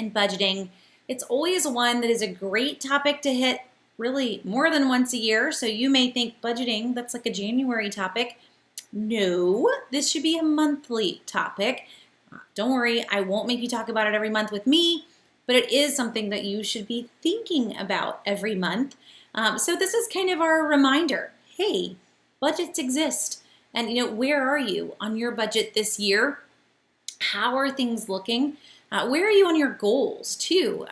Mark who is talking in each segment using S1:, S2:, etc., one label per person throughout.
S1: and budgeting. It's always one that is a great topic to hit really more than once a year. So you may think budgeting, that's like a January topic. No, this should be a monthly topic. Don't worry, I won't make you talk about it every month with me, but it is something that you should be thinking about every month. So this is kind of our reminder. Hey, budgets exist. And where are you on your budget this year? How are things looking? Where are you on your goals too?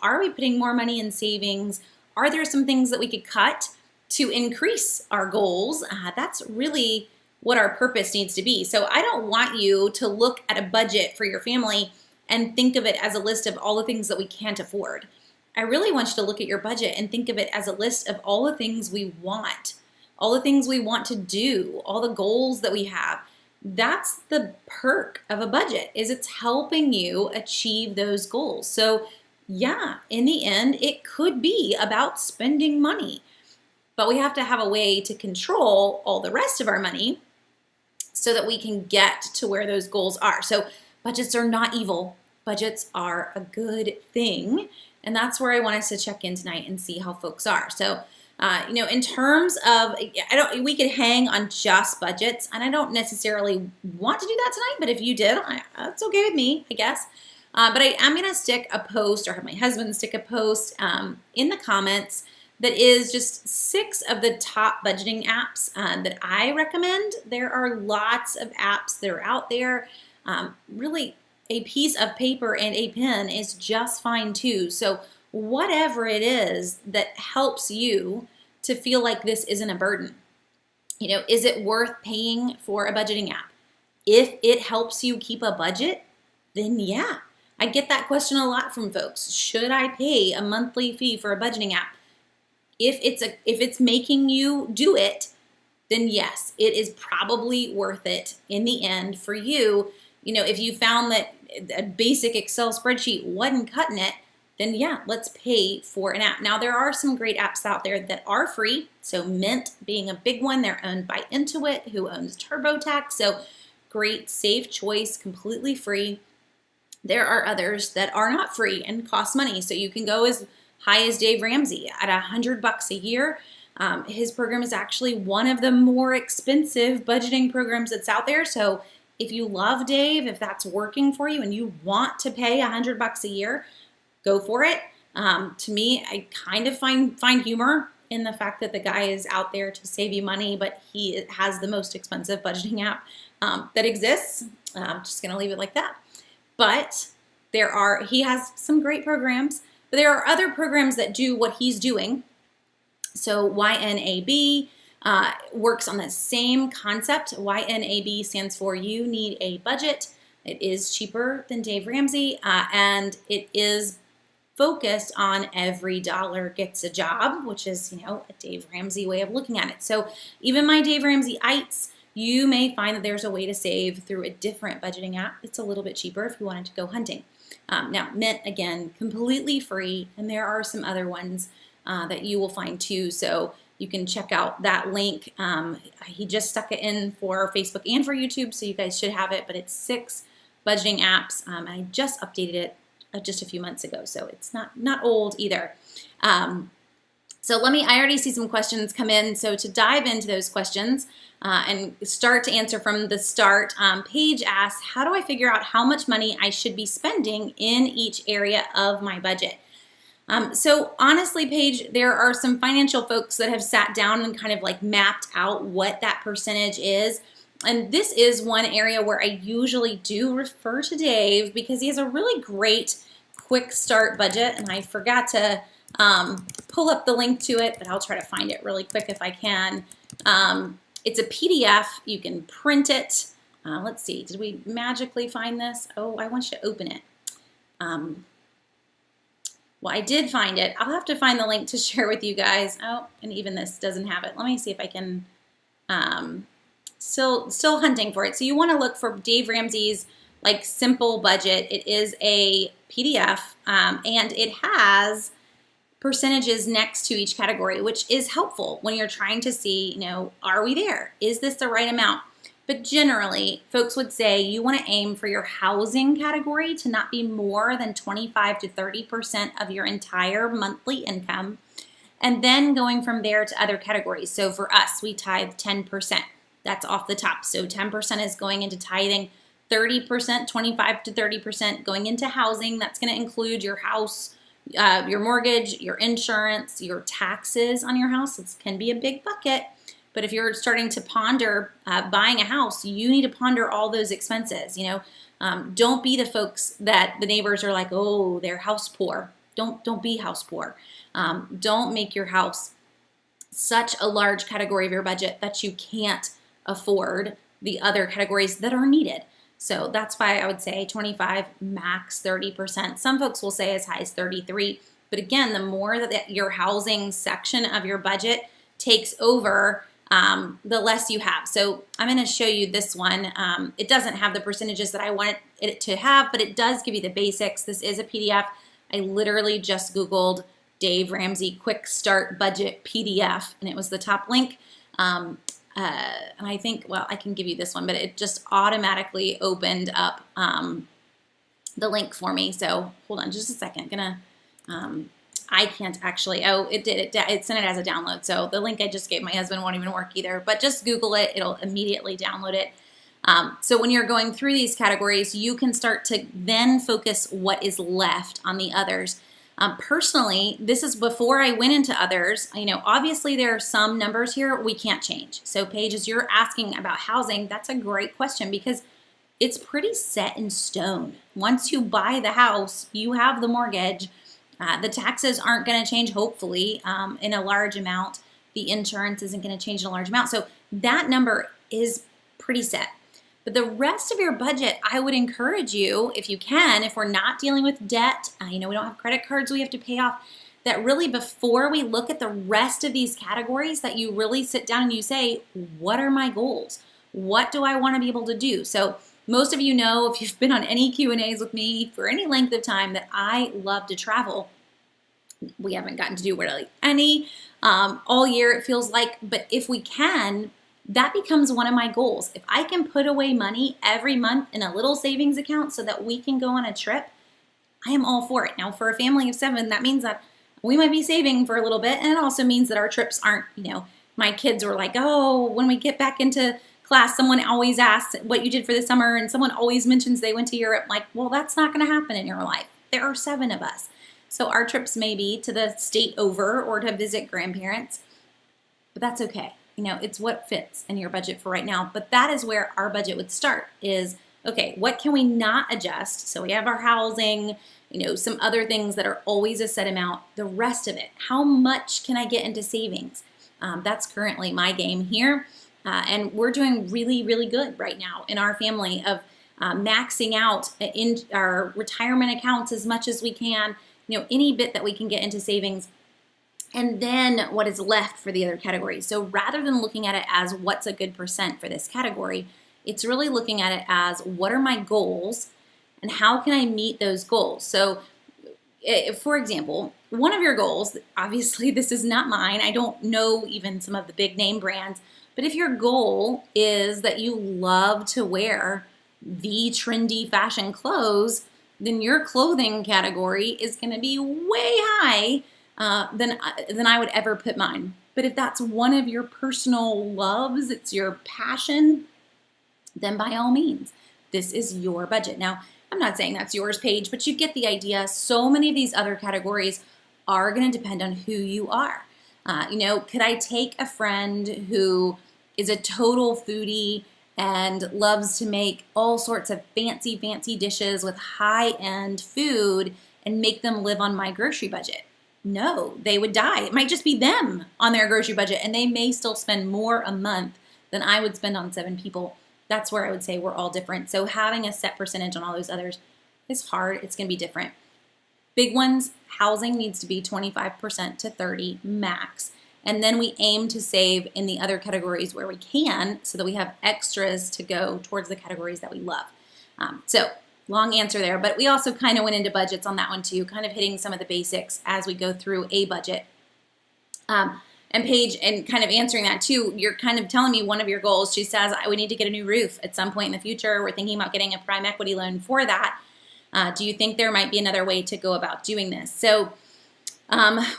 S1: Are we putting more money in savings? Are there some things that we could cut to increase our goals? That's really what our purpose needs to be. So I don't want you to look at a budget for your family and think of it as a list of all the things that we can't afford. I really want you to look at your budget and think of it as a list of all the things we want, all the things we want to do, all the goals that we have. That's the perk of a budget, is it's helping you achieve those goals. So yeah, in the end, it could be about spending money, but we have to have a way to control all the rest of our money so that we can get to where those goals are. So budgets are not evil. Budgets are a good thing. And that's where I want us to check in tonight and see how folks are. So, in terms of, we could hang on just budgets, and I don't necessarily want to do that tonight, but if you did, that's okay with me, I guess. But I am going to stick a post, or have my husband stick a post in the comments that is just 6 of the top budgeting apps that I recommend. There are lots of apps that are out there. Really, a piece of paper and a pen is just fine too. So whatever it is that helps you to feel like this isn't a burden. Is it worth paying for a budgeting app? If it helps you keep a budget, then yeah. I get that question a lot from folks. Should I pay a monthly fee for a budgeting app? If it's making you do it, then yes, it is probably worth it in the end for you. If you found that a basic Excel spreadsheet wasn't cutting it, then yeah, let's pay for an app. Now, there are some great apps out there that are free. So Mint being a big one, they're owned by Intuit, who owns TurboTax. So great, safe choice, completely free. There are others that are not free and cost money. So you can go as high as Dave Ramsey at $100 a year. His program is actually one of the more expensive budgeting programs that's out there. So if you love Dave, if that's working for you and you want to pay $100 a year, go for it. To me, I kind of find humor in the fact that the guy is out there to save you money, but he has the most expensive budgeting app that exists. I'm just going to leave it like that. But he has some great programs, but there are other programs that do what he's doing. So YNAB works on the same concept. YNAB stands for You Need a Budget. It is cheaper than Dave Ramsey, and it is focused on every dollar gets a job, which is, a Dave Ramsey way of looking at it. So even my Dave Ramsey-ites, you may find that there's a way to save through a different budgeting app that's a little bit cheaper if you wanted to go hunting. Now, Mint, again, completely free, and there are some other ones that you will find too, so you can check out that link. He just stuck it in for Facebook and for YouTube, so you guys should have it, but it's 6 budgeting apps, and I just updated it just a few months ago, so it's not old either. So I already see some questions come in, so to dive into those questions and start to answer from the start, Paige asks, how do I figure out how much money I should be spending in each area of my budget? So honestly, Paige, there are some financial folks that have sat down and kind of like mapped out what that percentage is. And this is one area where I usually do refer to Dave because he has a really great quick start budget. And I forgot to pull up the link to it, but I'll try to find it really quick if I can. It's a PDF. You can print it. Let's see. Did we magically find this? Oh, I want you to open it. Well, I did find it. I'll have to find the link to share with you guys. Oh, and even this doesn't have it. Let me see if I can, still hunting for it. So you want to look for Dave Ramsey's like simple budget. It is a PDF and it has percentages next to each category, which is helpful when you're trying to see, are we there? Is this the right amount? But generally, folks would say you want to aim for your housing category to not be more than 25 to 30% of your entire monthly income, and then going from there to other categories. So for us, we tithe 10%. That's off the top. So 10% is going into tithing, 30%, 25 to 30% going into housing. That's going to include your house, your mortgage, your insurance, your taxes on your house. It can be a big bucket. But if you're starting to ponder buying a house, you need to ponder all those expenses. Don't be the folks that the neighbors are like, oh, they're house poor. Don't be house poor. Don't make your house such a large category of your budget that you can't afford the other categories that are needed. So that's why I would say 25, max 30%. Some folks will say as high as 33. But again, the more that your housing section of your budget takes over, the less you have. So I'm going to show you this one. It doesn't have the percentages that I want it to have, but it does give you the basics. This is a PDF. I literally just Googled Dave Ramsey Quick Start Budget PDF, and it was the top link. And I think, well, I can give you this one, but it just automatically opened up the link for me. So hold on just a second. I can't actually, it did, it sent it as a download. So the link I just gave my husband won't even work either, but just Google it, it'll immediately download it. So when you're going through these categories, you can start to then focus what is left on the others. Personally, this is before I went into others. Obviously there are some numbers here we can't change. So Paige, as you're asking about housing, that's a great question because it's pretty set in stone. Once you buy the house, you have the mortgage. The taxes aren't going to change, hopefully, in a large amount. The insurance isn't going to change in a large amount. So that number is pretty set. But the rest of your budget, I would encourage you, if you can, if we're not dealing with debt, we don't have credit cards we have to pay off, that really before we look at the rest of these categories, that you really sit down and you say, what are my goals? What do I want to be able to do? So most of you know, if you've been on any Q&As with me for any length of time, that I love to travel. We haven't gotten to do really any all year, it feels like, but if we can, that becomes one of my goals. If I can put away money every month in a little savings account so that we can go on a trip, I am all for it. Now, for a family of 7, that means that we might be saving for a little bit, and it also means that our trips aren't, my kids were like, oh, when we get back into class, someone always asks what you did for the summer, and someone always mentions they went to Europe. Like, well, that's not going to happen in your life. There are 7 of us. So our trips may be to the state over or to visit grandparents, but that's okay. It's what fits in your budget for right now. But that is where our budget would start is, okay, what can we not adjust? So we have our housing, some other things that are always a set amount. The rest of it, how much can I get into savings? That's currently my game here. And we're doing really, really good right now in our family of maxing out in our retirement accounts as much as we can, any bit that we can get into savings. And then what is left for the other categories. So rather than looking at it as what's a good percent for this category, it's really looking at it as what are my goals and how can I meet those goals? So for example, one of your goals, obviously this is not mine. I don't know even some of the big name brands, but if your goal is that you love to wear the trendy fashion clothes, then your clothing category is going to be way high than I would ever put mine. But if that's one of your personal loves, it's your passion, then by all means, this is your budget. Now, I'm not saying that's yours, Paige, but you get the idea. So many of these other categories are going to depend on who you are. Could I take a friend who is a total foodie and loves to make all sorts of fancy, fancy dishes with high-end food and make them live on my grocery budget? No, they would die. It might just be them on their grocery budget, and they may still spend more a month than I would spend on 7 people. That's where I would say we're all different. So having a set percentage on all those others is hard. It's going to be different. Big ones, housing needs to be 25% to 30 max. And then we aim to save in the other categories where we can so that we have extras to go towards the categories that we love. So long answer there, but we also kind of went into budgets on that one too, kind of hitting some of the basics as we go through a budget. And Paige, and kind of answering that too, you're kind of telling me one of your goals. She says, we need to get a new roof at some point in the future. We're thinking about getting a prime equity loan for that. Do you think there might be another way to go about doing this? So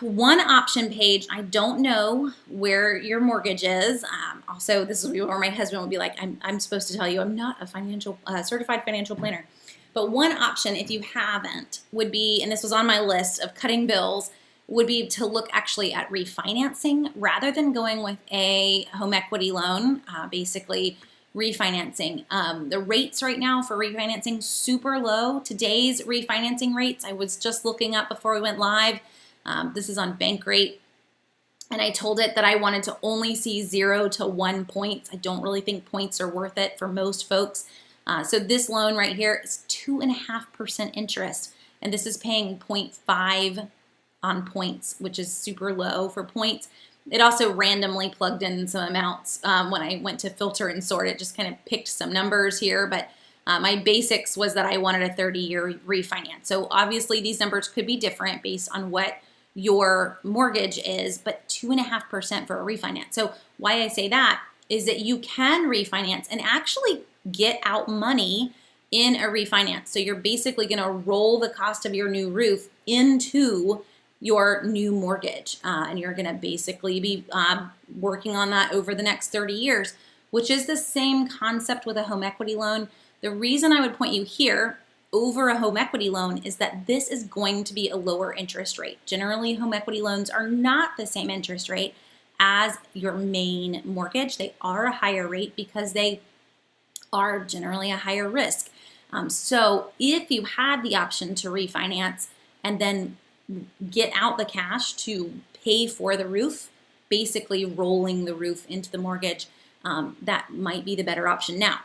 S1: one option, Paige, I don't know where your mortgage is. Also, this is where my husband would be like, I'm supposed to tell you I'm not a certified financial planner. But one option, if you haven't, would be, and this was on my list of cutting bills, would be to look actually at refinancing rather than going with a home equity loan, basically refinancing. The rates right now for refinancing, super low. Today's refinancing rates, I was just looking up before we went live. This is on Bankrate. And I told it that I wanted to only see 0 to 1 points. I don't really think points are worth it for most folks. So this loan right here is 2.5% interest. And this is paying 0.5 on points, which is super low for points. It also randomly plugged in some amounts when I went to filter and sort. It just kind of picked some numbers here, but my basics was that I wanted a 30-year refinance. So obviously these numbers could be different based on what your mortgage is, but 2.5% for a refinance. So why I say that is that you can refinance and actually get out money in a refinance. So you're basically going to roll the cost of your new roof into your new mortgage, and you're going to basically be working on that over the next 30 years, which is the same concept with a home equity loan. The reason I would point you here over a home equity loan is that this is going to be a lower interest rate. Generally, home equity loans are not the same interest rate as your main mortgage. They are a higher rate because they are generally a higher risk. So if you had the option to refinance and then get out the cash to pay for the roof, basically rolling the roof into the mortgage, that might be the better option. Now,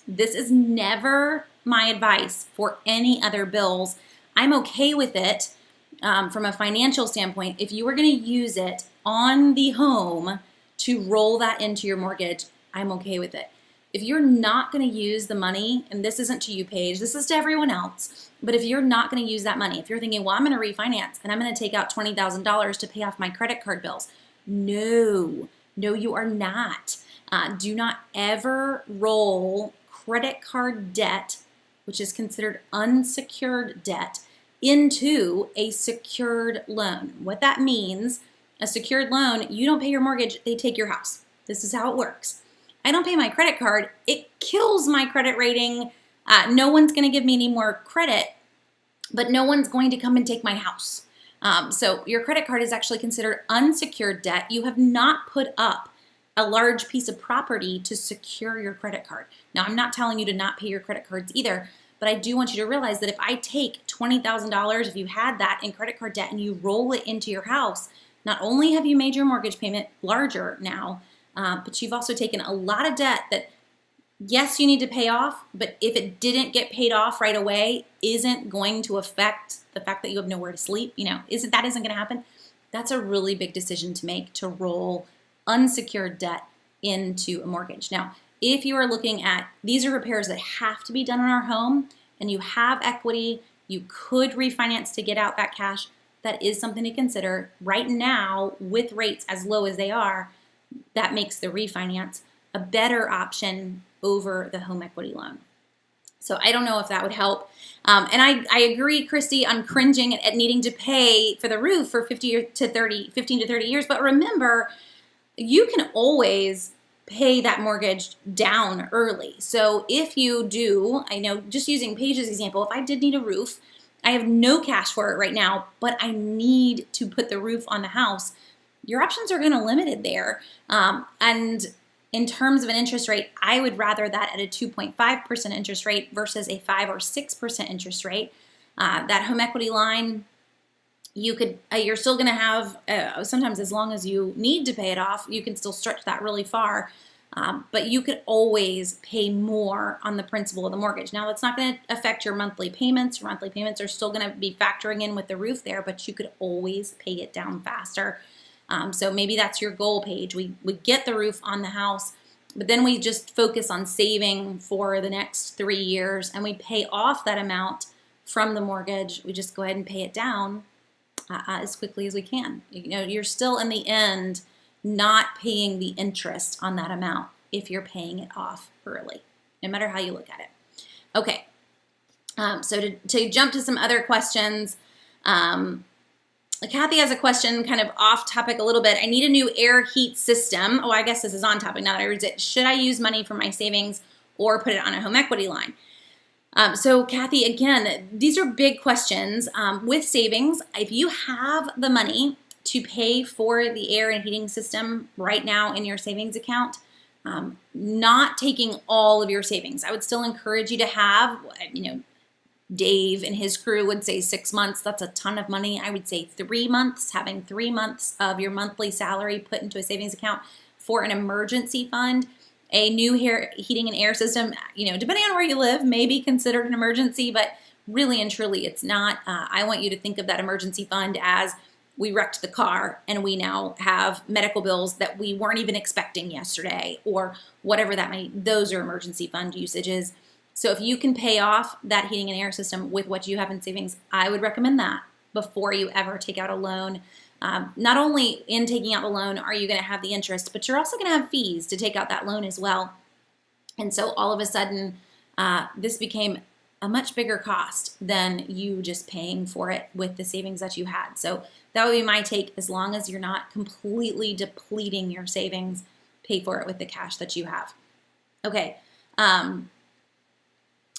S1: this is never my advice for any other bills. I'm okay with it from a financial standpoint. If you were going to use it on the home to roll that into your mortgage, I'm okay with it. If you're not going to use the money, and this isn't to you, Paige, this is to everyone else, but if you're not going to use that money, if you're thinking, well, I'm going to refinance and I'm going to take out $20,000 to pay off my credit card bills. No, you are not. Do not ever roll credit card debt, which is considered unsecured debt, into a secured loan. What that means, a secured loan, you don't pay your mortgage, they take your house. This is how it works. I don't pay my credit card, it kills my credit rating. No one's going to give me any more credit, but no one's going to come and take my house. So your credit card is actually considered unsecured debt. You have not put up a large piece of property to secure your credit card. Now, I'm not telling you to not pay your credit cards either, but I do want you to realize that if I take $20,000, if you had that in credit card debt and you roll it into your house, not only have you made your mortgage payment larger now, but you've also taken a lot of debt that, yes, you need to pay off, but if it didn't get paid off right away, isn't going to affect the fact that you have nowhere to sleep. Isn't going to happen. That's a really big decision to make, to roll unsecured debt into a mortgage. Now, if you are looking at, these are repairs that have to be done in our home and you have equity, you could refinance to get out that cash. That is something to consider. Right now, with rates as low as they are, that makes the refinance a better option over the home equity loan. So I don't know if that would help. And I agree, Christy, I'm cringing at needing to pay for the roof for 15 to 30 years. But remember, you can always pay that mortgage down early. So if you do, I know, just using Paige's example, if I did need a roof, I have no cash for it right now, but I need to put the roof on the house, your options are kind of limited there. And in terms of an interest rate, I would rather that at a 2.5% interest rate versus a 5 or 6% interest rate. That home equity line, you're still going to have, sometimes as long as you need to pay it off, you can still stretch that really far. But you could always pay more on the principal of the mortgage. Now, that's not going to affect your monthly payments. Your monthly payments are still going to be factoring in with the roof there, but you could always pay it down faster. So maybe that's your goal, Paige. We get the roof on the house, but then we just focus on saving for the next 3 years and we pay off that amount from the mortgage. We just go ahead and pay it down as quickly as we can. You're still in the end not paying the interest on that amount if you're paying it off early, no matter how you look at it. Okay, so to jump to some other questions, Kathy has a question kind of off topic a little bit. I need a new air heat system. Oh, I guess this is on topic now that I read it. Should I use money from my savings or put it on a home equity line? So Kathy, again, these are big questions. With savings, if you have the money to pay for the air and heating system right now in your savings account, not taking all of your savings, I would still encourage you to have, Dave and his crew would say 6 months. That's a ton of money. I would say 3 months, having 3 months of your monthly salary put into a savings account for an emergency fund. A new heating and air system, depending on where you live, may be considered an emergency, but really and truly it's not. I want you to think of that emergency fund as we wrecked the car and we now have medical bills that we weren't even expecting yesterday, or whatever that might. Those are emergency fund usages. So if you can pay off that heating and air system with what you have in savings, I would recommend that before you ever take out a loan. Not only in taking out the loan are you going to have the interest, but you're also going to have fees to take out that loan as well. And so all of a sudden, this became a much bigger cost than you just paying for it with the savings that you had. So that would be my take. As long as you're not completely depleting your savings, pay for it with the cash that you have. Okay.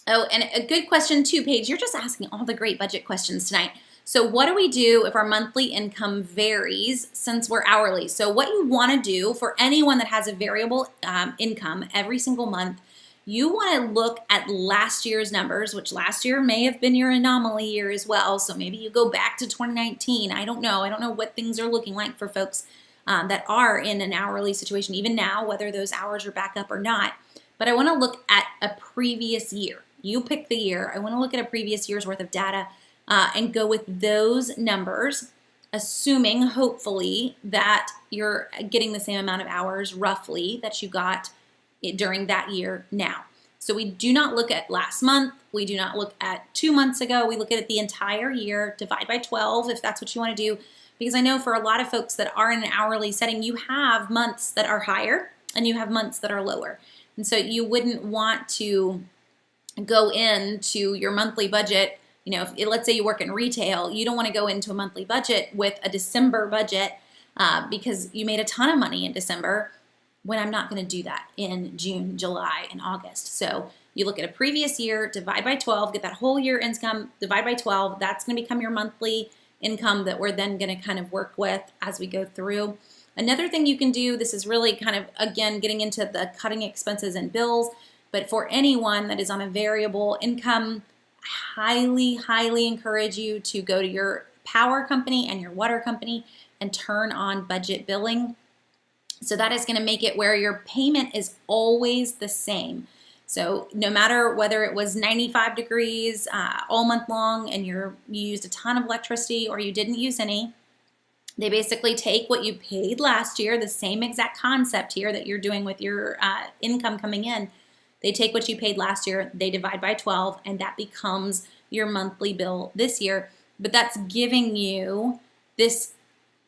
S1: Oh, and a good question too, Paige. You're just asking all the great budget questions tonight. So what do we do if our monthly income varies since we're hourly? So what you want to do for anyone that has a variable income every single month, you want to look at last year's numbers, which last year may have been your anomaly year as well. So maybe you go back to 2019. I don't know what things are looking like for folks that are in an hourly situation, even now, whether those hours are back up or not. But I want to look at a previous year. You pick the year. I want to look at a previous year's worth of data and go with those numbers, assuming hopefully that you're getting the same amount of hours roughly that you got during that year now. So we do not look at last month. We do not look at 2 months ago. We look at it the entire year, divide by 12 if that's what you want to do. Because I know for a lot of folks that are in an hourly setting, you have months that are higher and you have months that are lower. And so you wouldn't want to go into your monthly budget. Let's say you work in retail, you don't want to go into a monthly budget with a December budget because you made a ton of money in December, when I'm not going to do that in June, July, and August. So you look at a previous year, divide by 12, get that whole year income, divide by 12. That's going to become your monthly income that we're then going to kind of work with as we go through. Another thing you can do, this is really kind of, again, getting into the cutting expenses and bills, but for anyone that is on a variable income, highly, highly encourage you to go to your power company and your water company and turn on budget billing. So that is going to make it where your payment is always the same. So no matter whether it was 95 degrees all month long and you used a ton of electricity or you didn't use any, they basically take what you paid last year, the same exact concept here that you're doing with your income coming in. They take what you paid last year, they divide by 12, and that becomes your monthly bill this year. But that's giving you this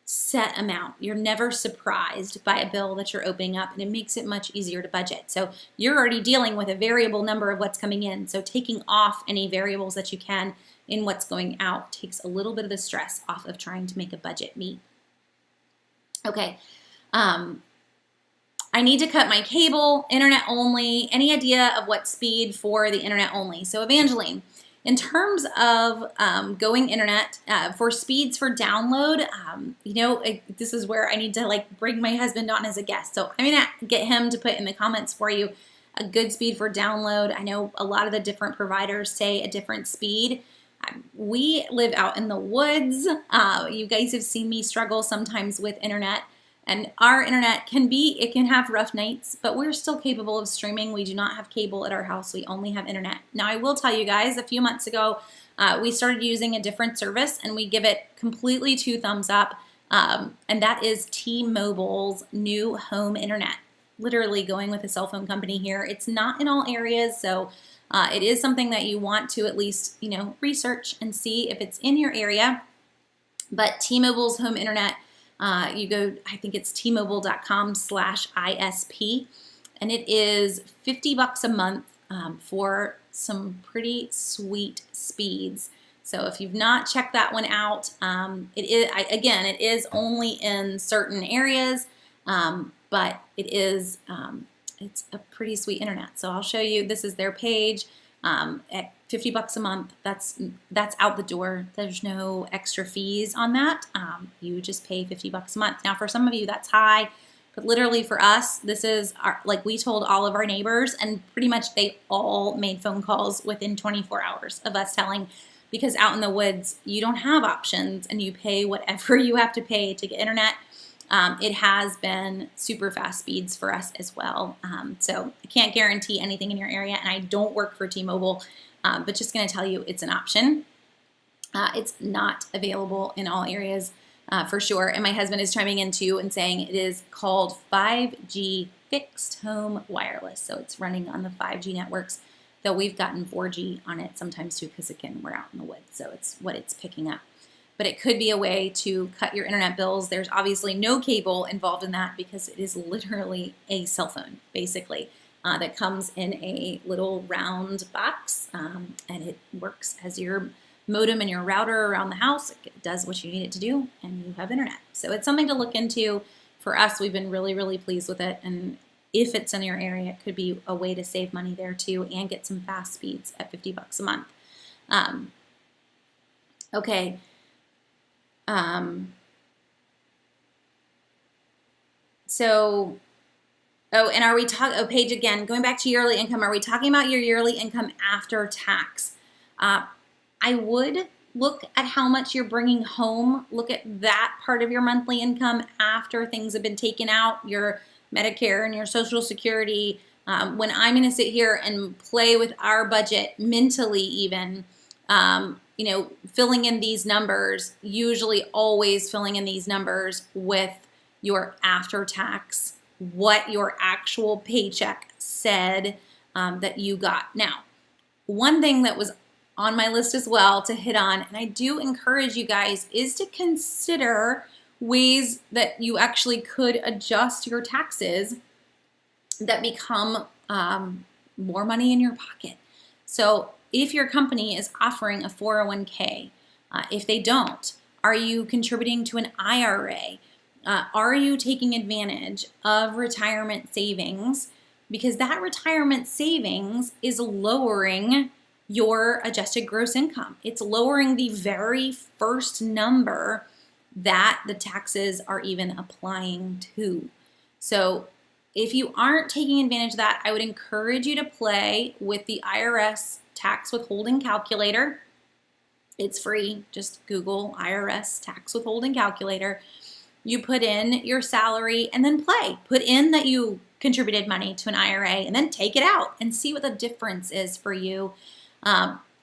S1: set amount. You're never surprised by a bill that you're opening up, and it makes it much easier to budget. So you're already dealing with a variable number of what's coming in. So taking off any variables that you can in what's going out takes a little bit of the stress off of trying to make a budget meet. Okay. I need to cut my cable, internet only. Any idea of what speed for the internet only? So Evangeline, in terms of going internet, for speeds for download, this is where I need to bring my husband on as a guest. So I'm gonna get him to put in the comments for you a good speed for download. I know a lot of the different providers say a different speed. We live out in the woods. You guys have seen me struggle sometimes with internet. And our internet can have rough nights, but we're still capable of streaming. We do not have cable at our house. We only have internet. Now, I will tell you guys, a few months ago, we started using a different service, and we give it completely 2 thumbs up, and that is T-Mobile's new home internet. Literally going with a cell phone company here. It's not in all areas, so it is something that you want to at least, research and see if it's in your area. But T-Mobile's home internet, you go, I think it's tmobile.com/ISP, and it is $50 a month for some pretty sweet speeds. So if you've not checked that one out, it is only in certain areas, but it's a pretty sweet internet. So I'll show you. This is their page at $50 a month. That's out the door. There's no extra fees on that. You just pay $50 a month. Now, for some of you, that's high. But literally for us, this is like we told all of our neighbors, and pretty much they all made phone calls within 24 hours of us telling, because out in the woods, you don't have options and you pay whatever you have to pay to get internet. It has been super fast speeds for us as well. So I can't guarantee anything in your area, and I don't work for T-Mobile, but just going to tell you it's an option. It's not available in all areas. For sure. And my husband is chiming in too and saying it is called 5G fixed home wireless. So it's running on the 5G networks, though we've gotten 4G on it sometimes too, because again, we're out in the woods. So it's what it's picking up. But it could be a way to cut your internet bills. There's obviously no cable involved in that because it is literally a cell phone, basically, that comes in a little round box, and it works as your modem and your router around the house. It does what you need it to do, and you have internet. So it's something to look into. For us, we've been really, really pleased with it. And if it's in your area, it could be a way to save money there too and get some fast speeds at $50 a month. Okay. And are we talking, Paige, again, going back to yearly income, are we talking about your yearly income after tax? I would look at how much you're bringing home. Look at that part of your monthly income after things have been taken out, your Medicare and your Social Security. When I'm going to sit here and play with our budget mentally even, filling in these numbers, usually always filling in these numbers with your after tax, what your actual paycheck said that you got. Now, one thing that was on my list as well to hit on, and I do encourage you guys, is to consider ways that you actually could adjust your taxes that become more money in your pocket. So if your company is offering a 401k, if they don't, are you contributing to an IRA? Are you taking advantage of retirement savings? Because that retirement savings is lowering your adjusted gross income. It's lowering the very first number that the taxes are even applying to. So if you aren't taking advantage of that, I would encourage you to play with the IRS tax withholding calculator. It's free. Just Google IRS tax withholding calculator. You put in your salary and then play. Put in that you contributed money to an IRA and then take it out and see what the difference is for you.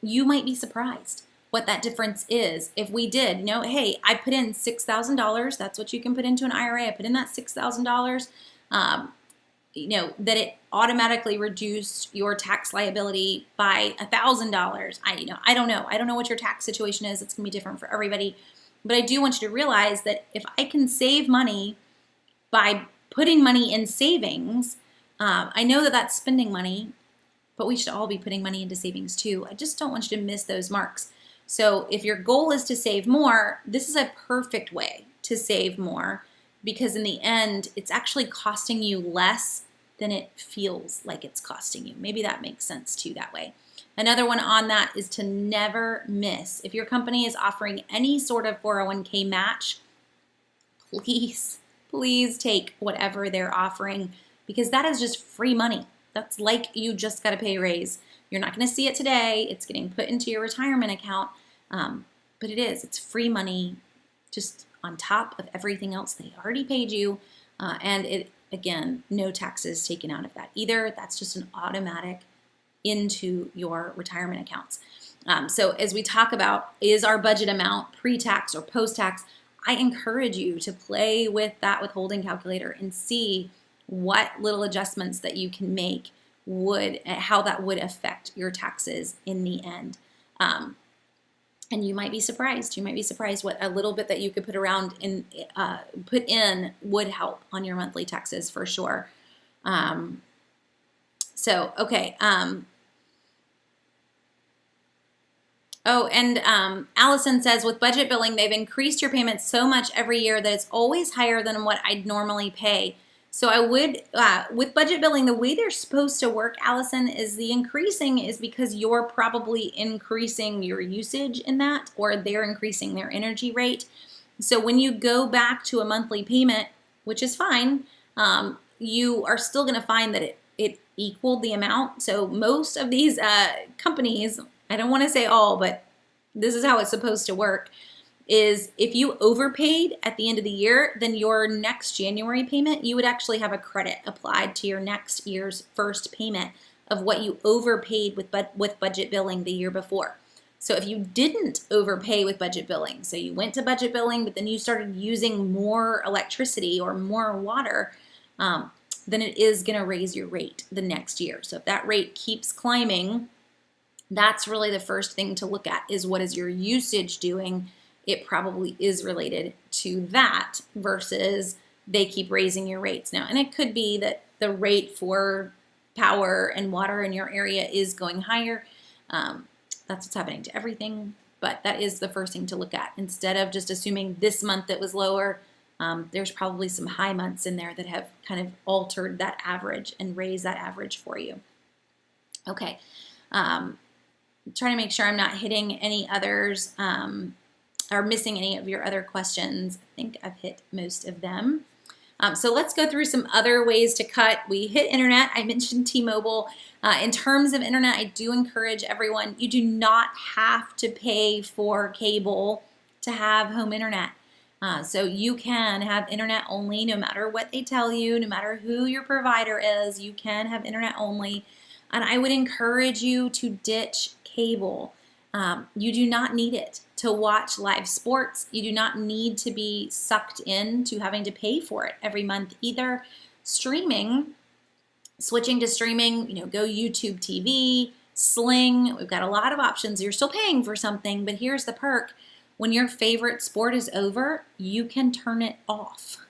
S1: You might be surprised what that difference is. If we did, hey, I put in $6,000. That's what you can put into an IRA. I put in that $6,000. That it automatically reduced your tax liability by $1,000. I don't know. I don't know what your tax situation is. It's gonna be different for everybody. But I do want you to realize that if I can save money by putting money in savings, I know that that's spending money, but we should all be putting money into savings too. I just don't want you to miss those marks. So if your goal is to save more, this is a perfect way to save more, because in the end, it's actually costing you less than it feels like it's costing you. Maybe that makes sense too that way. Another one on that is to never miss. If your company is offering any sort of 401k match, please take whatever they're offering, because that is just free money. That's like you just got to pay a raise. You're not going to see it today. It's getting put into your retirement account, but it's free money just on top of everything else they already paid you, and again, no taxes taken out of that either. That's just an automatic into your retirement accounts. So as we talk about, is our budget amount pre-tax or post-tax, I encourage you to play with that withholding calculator and see what little adjustments that you can make how that would affect your taxes in the end. And you might be surprised. You might be surprised what a little bit that you could put in would help on your monthly taxes for sure. Okay. Allison says, with budget billing, they've increased your payments so much every year that it's always higher than what I'd normally pay. So I would, with budget billing, the way they're supposed to work, Allison, is the increasing is because you're probably increasing your usage in that, or they're increasing their energy rate. So when you go back to a monthly payment, which is fine, you are still going to find that it equaled the amount. So most of these companies, I don't want to say all, but this is how it's supposed to work, is if you overpaid at the end of the year, then your next January payment, you would actually have a credit applied to your next year's first payment of what you overpaid with budget billing the year before. So if you didn't overpay with budget billing, so you went to budget billing, but then you started using more electricity or more water, then it is going to raise your rate the next year. So if that rate keeps climbing, that's really the first thing to look at, is what is your usage doing? It probably is related to that versus they keep raising your rates now. And it could be that the rate for power and water in your area is going higher. That's what's happening to everything. But that is the first thing to look at. Instead of just assuming this month it was lower, there's probably some high months in there that have kind of altered that average and raised that average for you. Okay. Trying to make sure I'm not hitting any others or missing any of your other questions. I think I've hit most of them. So let's go through some other ways to cut. We hit internet. I mentioned T-Mobile. In terms of internet, I do encourage everyone, you do not have to pay for cable to have home internet. So you can have internet only no matter what they tell you, no matter who your provider is, you can have internet only. And I would encourage you to ditch cable. You do not need it to watch live sports. You do not need to be sucked into having to pay for it every month either. Streaming, switching to streaming, go YouTube TV, Sling. We've got a lot of options. You're still paying for something, but here's the perk. When your favorite sport is over, you can turn it off.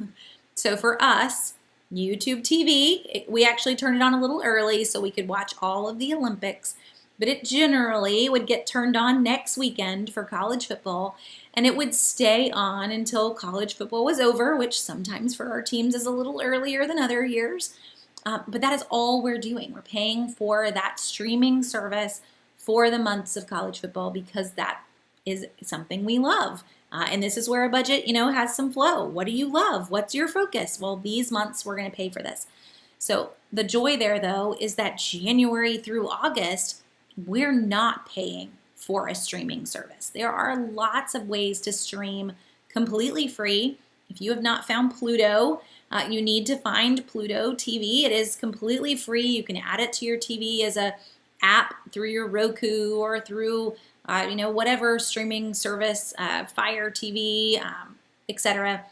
S1: So for us, YouTube TV, we actually turned it on a little early so we could watch all of the Olympics, but it generally would get turned on next weekend for college football, and it would stay on until college football was over, which sometimes for our teams is a little earlier than other years. But that is all we're doing. We're paying for that streaming service for the months of college football because that is something we love. And this is where a budget, has some flow. What do you love? What's your focus? Well, these months we're going to pay for this. So the joy there, though, is that January through August, we're not paying for a streaming service. There are lots of ways to stream completely free. If you have not found Pluto, you need to find Pluto TV. It is completely free. You can add it to your TV as a app through your Roku or through whatever streaming service, Fire TV, etc.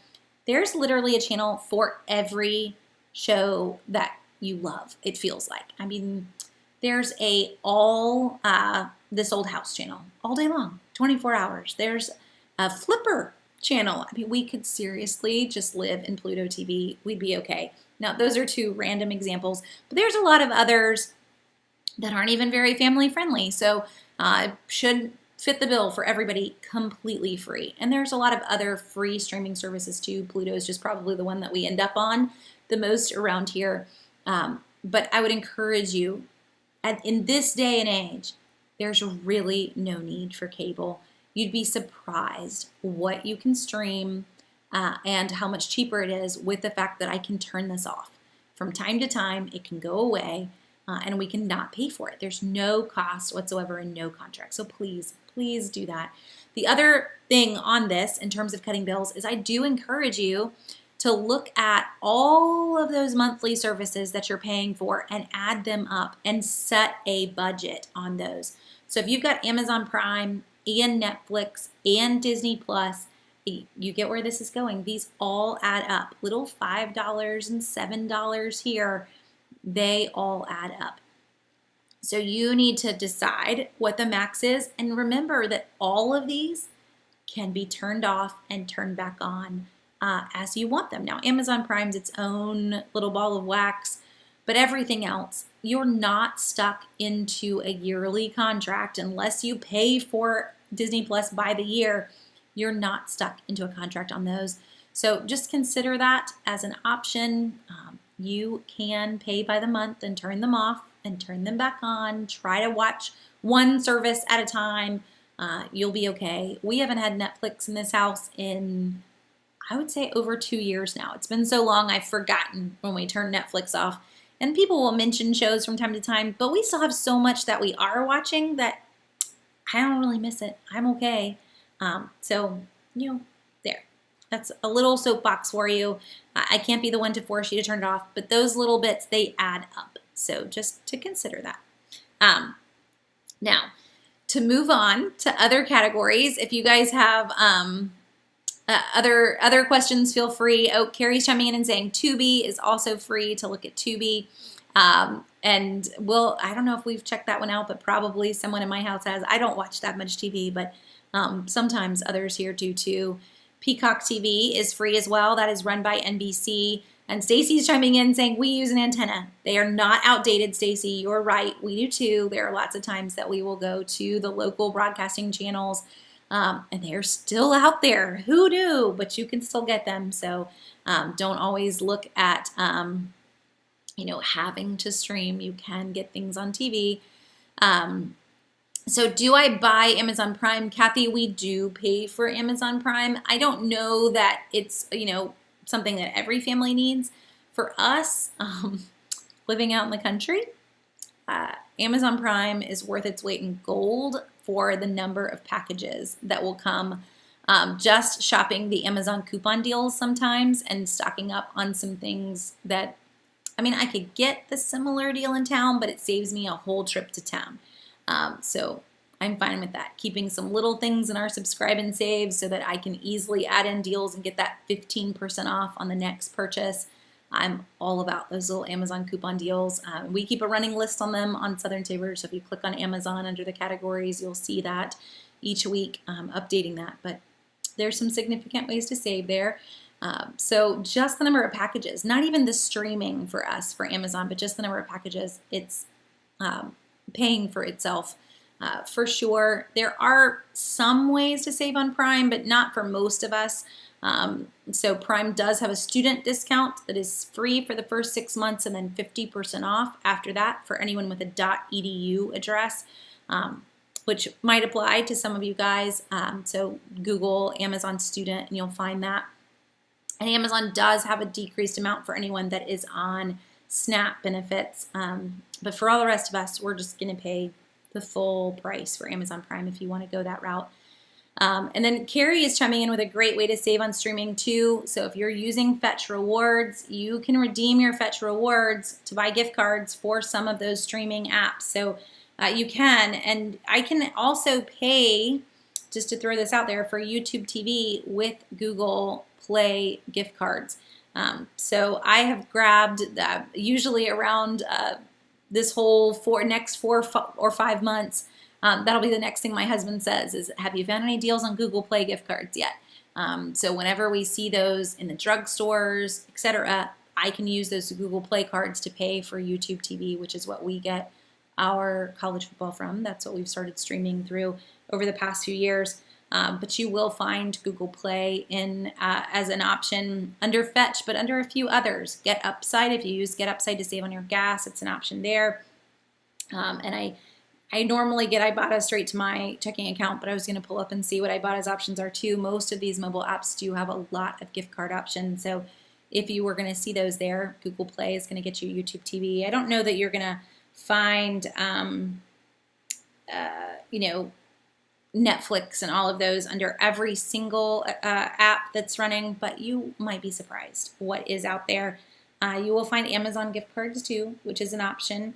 S1: There's literally a channel for every show that you love, it feels like. I mean, there's all This Old House channel all day long, 24 hours. There's a Flipper channel. I mean, we could seriously just live in Pluto TV. We'd be okay. Now, those are two random examples, but there's a lot of others that aren't even very family friendly. So should fit the bill for everybody, completely free. And there's a lot of other free streaming services too. Pluto is just probably the one that we end up on the most around here. But I would encourage you, in this day and age, there's really no need for cable. You'd be surprised what you can stream and how much cheaper it is with the fact that I can turn this off. From time to time, it can go away. And we cannot pay for it. There's no cost whatsoever and no contract. So please, please do that. The other thing on this in terms of cutting bills is I do encourage you to look at all of those monthly services that you're paying for and add them up and set a budget on those. So if you've got Amazon Prime and Netflix and Disney Plus, you get where this is going. These all add up. Little $5 and $7 here. They all add up. So you need to decide what the max is, and remember that all of these can be turned off and turned back on as you want them. Now, Amazon Prime's its own little ball of wax, but everything else, you're not stuck into a yearly contract unless you pay for Disney Plus by the year. You're not stuck into a contract on those. So just consider that as an option. You can pay by the month and turn them off and turn them back on. Try to watch one service at a time. You'll be okay. We haven't had Netflix in this house in, I would say, over 2 years now. It's been so long I've forgotten when we turned Netflix off. And people will mention shows from time to time, but we still have so much that we are watching that I don't really miss it. I'm okay. So, there. That's a little soapbox for you. I can't be the one to force you to turn it off, but those little bits, they add up. So just to consider that. Now, to move on to other categories, if you guys have other questions, feel free. Oh, Carrie's chiming in and saying Tubi is also free to look at Tubi. And I don't know if we've checked that one out, but probably someone in my house has. I don't watch that much TV, but sometimes others here do too. Peacock TV is free as well. That is run by NBC. And Stacy's chiming in saying we use an antenna. They are not outdated, Stacy. You're right. We do too. There are lots of times that we will go to the local broadcasting channels, and they're still out there. Who knew? But you can still get them. So don't always look at having to stream. You can get things on TV. So do I buy Amazon Prime? Kathy, we do pay for Amazon Prime. I don't know that it's, something that every family needs. For us, living out in the country, Amazon Prime is worth its weight in gold for the number of packages that will come just shopping the Amazon coupon deals sometimes and stocking up on some things that, I could get the similar deal in town, but it saves me a whole trip to town. So I'm fine with that. Keeping some little things in our subscribe and save so that I can easily add in deals and get that 15% off on the next purchase. I'm all about those little Amazon coupon deals. We keep a running list on them on Southern Savers. So if you click on Amazon under the categories, you'll see that each week, updating that. But there's some significant ways to save there. So just the number of packages, not even the streaming for us for Amazon, but just the number of packages, it's paying for itself for sure. There are some ways to save on Prime, but not for most of us. So Prime does have a student discount that is free for the first 6 months and then 50% off after that for anyone with a .edu address, which might apply to some of you guys. So Google Amazon Student and you'll find that. And Amazon does have a decreased amount for anyone that is on SNAP benefits. But for all the rest of us, we're just going to pay the full price for Amazon Prime if you want to go that route. And then Carrie is chiming in with a great way to save on streaming too. So if you're using Fetch Rewards, you can redeem your Fetch Rewards to buy gift cards for some of those streaming apps. So you can, and I can also pay, just to throw this out there, for YouTube TV with Google Play gift cards. So I have grabbed usually around this whole next 4 or 5 months. That'll be the next thing my husband says is, have you found any deals on Google Play gift cards yet? So whenever we see those in the drugstores, etc., I can use those Google Play cards to pay for YouTube TV, which is what we get our college football from. That's what we've started streaming through over the past few years. But you will find Google Play in as an option under Fetch, but under a few others. Get Upside, if you use Get Upside to save on your gas, it's an option there. And I normally get Ibotta straight to my checking account, but I was going to pull up and see what Ibotta's options are too. Most of these mobile apps do have a lot of gift card options. So if you were going to see those there, Google Play is going to get you YouTube TV. I don't know that you're going to find, Netflix and all of those under every single app that's running, but you might be surprised what is out there. You will find Amazon gift cards too, which is an option.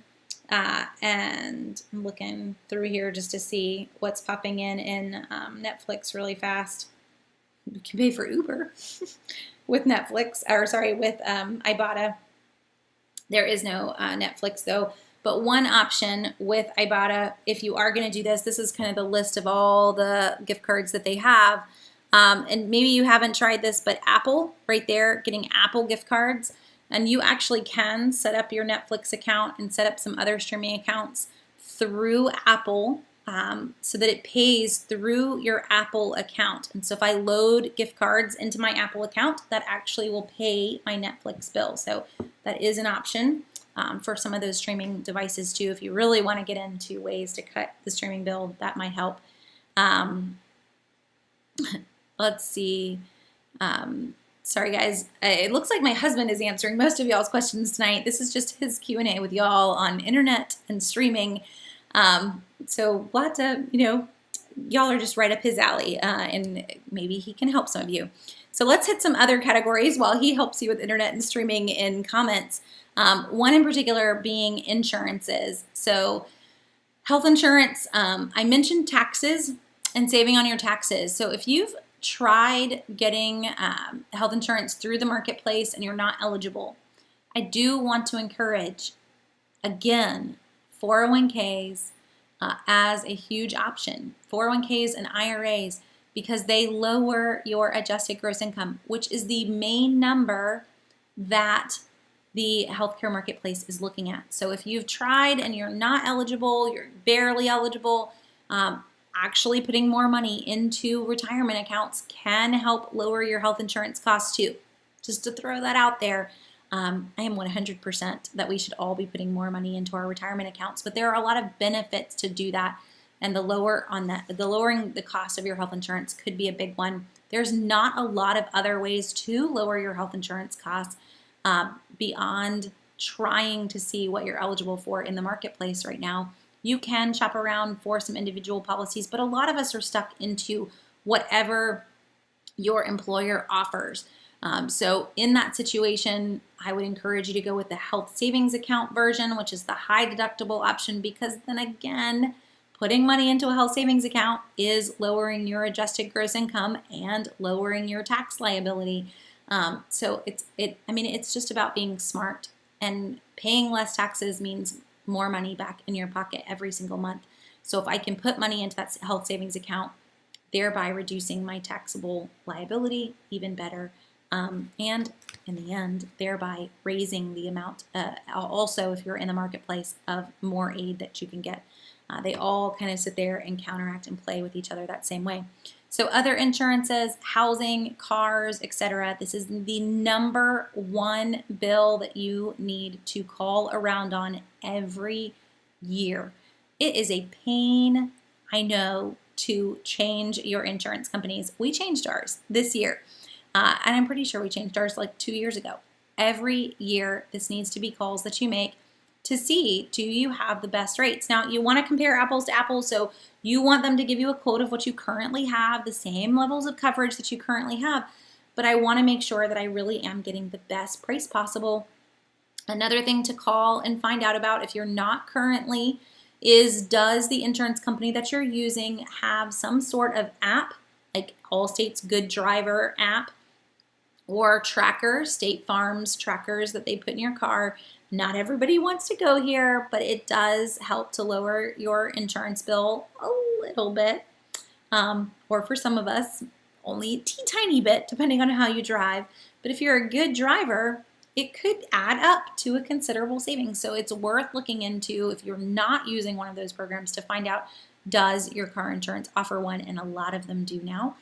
S1: And I'm looking through here just to see what's popping in Netflix really fast. You can pay for Uber with Netflix, with Ibotta. There is no Netflix though. But one option with Ibotta, if you are going to do this, this is kind of the list of all the gift cards that they have. And maybe you haven't tried this, but Apple, right there, getting Apple gift cards. And you actually can set up your Netflix account and set up some other streaming accounts through Apple so that it pays through your Apple account. And so if I load gift cards into my Apple account, that actually will pay my Netflix bill. So that is an option for some of those streaming devices too. If you really want to get into ways to cut the streaming bill, that might help. Let's see. Sorry guys, it looks like my husband is answering most of y'all's questions tonight. This is just his Q&A with y'all on internet and streaming. So lots of, y'all are just right up his alley, and maybe he can help some of you. So let's hit some other categories while he helps you with internet and streaming in comments. One in particular being insurances. So health insurance, I mentioned taxes and saving on your taxes. So if you've tried getting health insurance through the marketplace and you're not eligible, I do want to encourage, again, 401ks as a huge option. 401ks and IRAs, because they lower your adjusted gross income, which is the main number that the healthcare marketplace is looking at. So if you've tried and you're not eligible, you're barely eligible, actually putting more money into retirement accounts can help lower your health insurance costs too. Just to throw that out there, I am 100% that we should all be putting more money into our retirement accounts, but there are a lot of benefits to do that, and the lowering the cost of your health insurance could be a big one. There's not a lot of other ways to lower your health insurance costs beyond trying to see what you're eligible for in the marketplace right now. You can shop around for some individual policies, but a lot of us are stuck into whatever your employer offers. So in that situation, I would encourage you to go with the health savings account version, which is the high deductible option, because then again, putting money into a health savings account is lowering your adjusted gross income and lowering your tax liability. So it's just about being smart, and paying less taxes means more money back in your pocket every single month. So if I can put money into that health savings account, thereby reducing my taxable liability, even better. And in the end, thereby raising the amount, also if you're in the marketplace, of more aid that you can get. They all kind of sit there and counteract and play with each other that same way. So other insurances, housing, cars, etc. This is the number one bill that you need to call around on every year. It is a pain, I know, to change your insurance companies. We changed ours this year. And I'm pretty sure we changed ours like 2 years ago. Every year, this needs to be calls that you make to see, do you have the best rates? Now, you want to compare apples to apples, so you want them to give you a quote of what you currently have, the same levels of coverage that you currently have, but I want to make sure that I really am getting the best price possible. Another thing to call and find out about if you're not currently is, does the insurance company that you're using have some sort of app, like Allstate's Good Driver app, or trackers, State Farm's trackers that they put in your car. Not everybody wants to go here, but it does help to lower your insurance bill a little bit, or for some of us, only a tiny bit, depending on how you drive. But if you're a good driver, it could add up to a considerable savings. So it's worth looking into, if you're not using one of those programs, to find out, does your car insurance offer one? And a lot of them do now.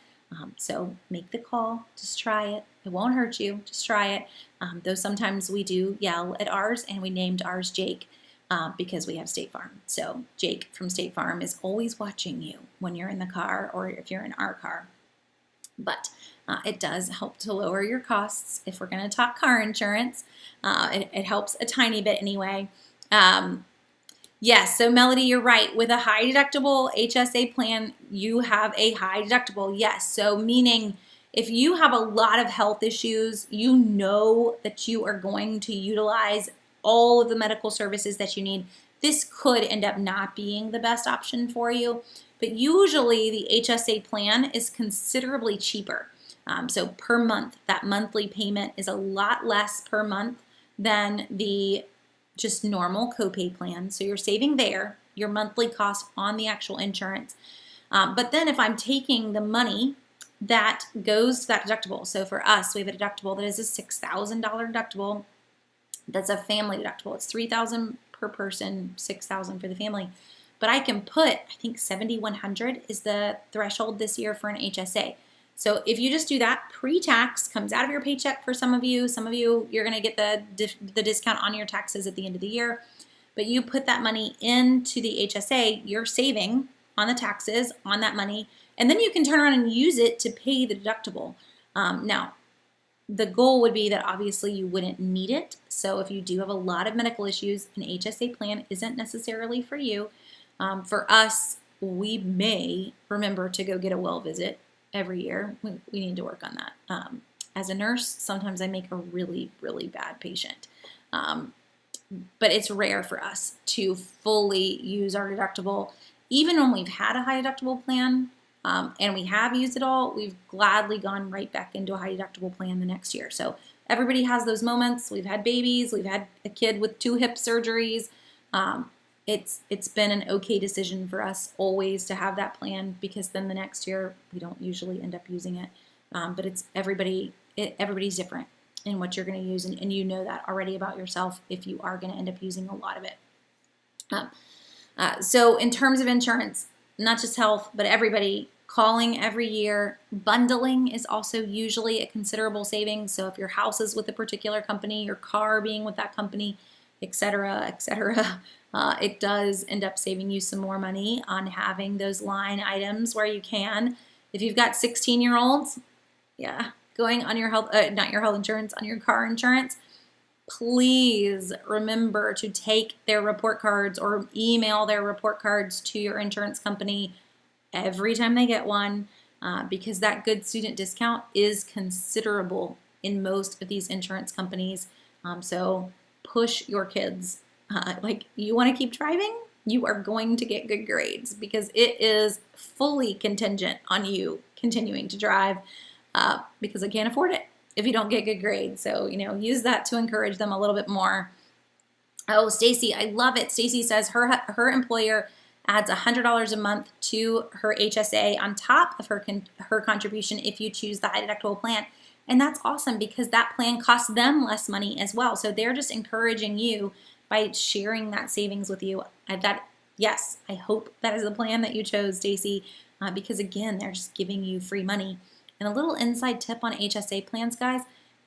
S1: So make the call, just try it. It won't hurt you, just try it. Though sometimes we do yell at ours, and we named ours Jake because we have State Farm. So Jake from State Farm is always watching you when you're in the car, or if you're in our car. But it does help to lower your costs if we're going to talk car insurance. It helps a tiny bit anyway. Yes, so Melody, you're right. With a high deductible HSA plan, you have a high deductible. Yes, so meaning if you have a lot of health issues, you know that you are going to utilize all of the medical services that you need. This could end up not being the best option for you, but usually the HSA plan is considerably cheaper. So per month, that monthly payment is a lot less per month than the just normal copay plan. So you're saving there, your monthly cost on the actual insurance. But then if I'm taking the money that goes to that deductible, so for us, we have a deductible that is a $6,000 deductible. That's a family deductible. It's $3,000 per person, $6,000 for the family. But I can put, I think $7,100 is the threshold this year for an HSA. So if you just do that, pre-tax, comes out of your paycheck for some of you, you're going to get the discount on your taxes at the end of the year. But you put that money into the HSA, you're saving on the taxes on that money, and then you can turn around and use it to pay the deductible. Now, the goal would be that obviously you wouldn't need it. So if you do have a lot of medical issues, an HSA plan isn't necessarily for you. For us, we may remember to go get a well visit every year. We need to work on that. As a nurse, sometimes I make a really, really bad patient. But it's rare for us to fully use our deductible. Even when we've had a high deductible plan and we have used it all, we've gladly gone right back into a high deductible plan the next year. So everybody has those moments. We've had babies. We've had a kid with 2 hip surgeries. It's been an okay decision for us always to have that plan, because then the next year we don't usually end up using it. But it's everybody's different in what you're going to use, and you know that already about yourself if you are going to end up using a lot of it. So in terms of insurance, not just health, but everybody, calling every year. Bundling is also usually a considerable savings. So if your house is with a particular company, your car being with that company, et cetera, it does end up saving you some more money on having those line items where you can. If you've got 16-year-olds, going on your health, not your health insurance, on your car insurance, please remember to take their report cards or email their report cards to your insurance company every time they get one, because that good student discount is considerable in most of these insurance companies. So push your kids. Like, you want to keep driving, you are going to get good grades, because it is fully contingent on you continuing to drive, because I can't afford it if you don't get good grades. So, use that to encourage them a little bit more. Oh, Stacy, I love it. Stacy says her employer adds $100 a month to her HSA on top of her contribution if you choose the high deductible plan. And that's awesome, because that plan costs them less money as well. So they're just encouraging you by sharing that savings with you. Yes, I hope that is the plan that you chose, Stacy, because again, they're just giving you free money. And a little inside tip on HSA plans, guys,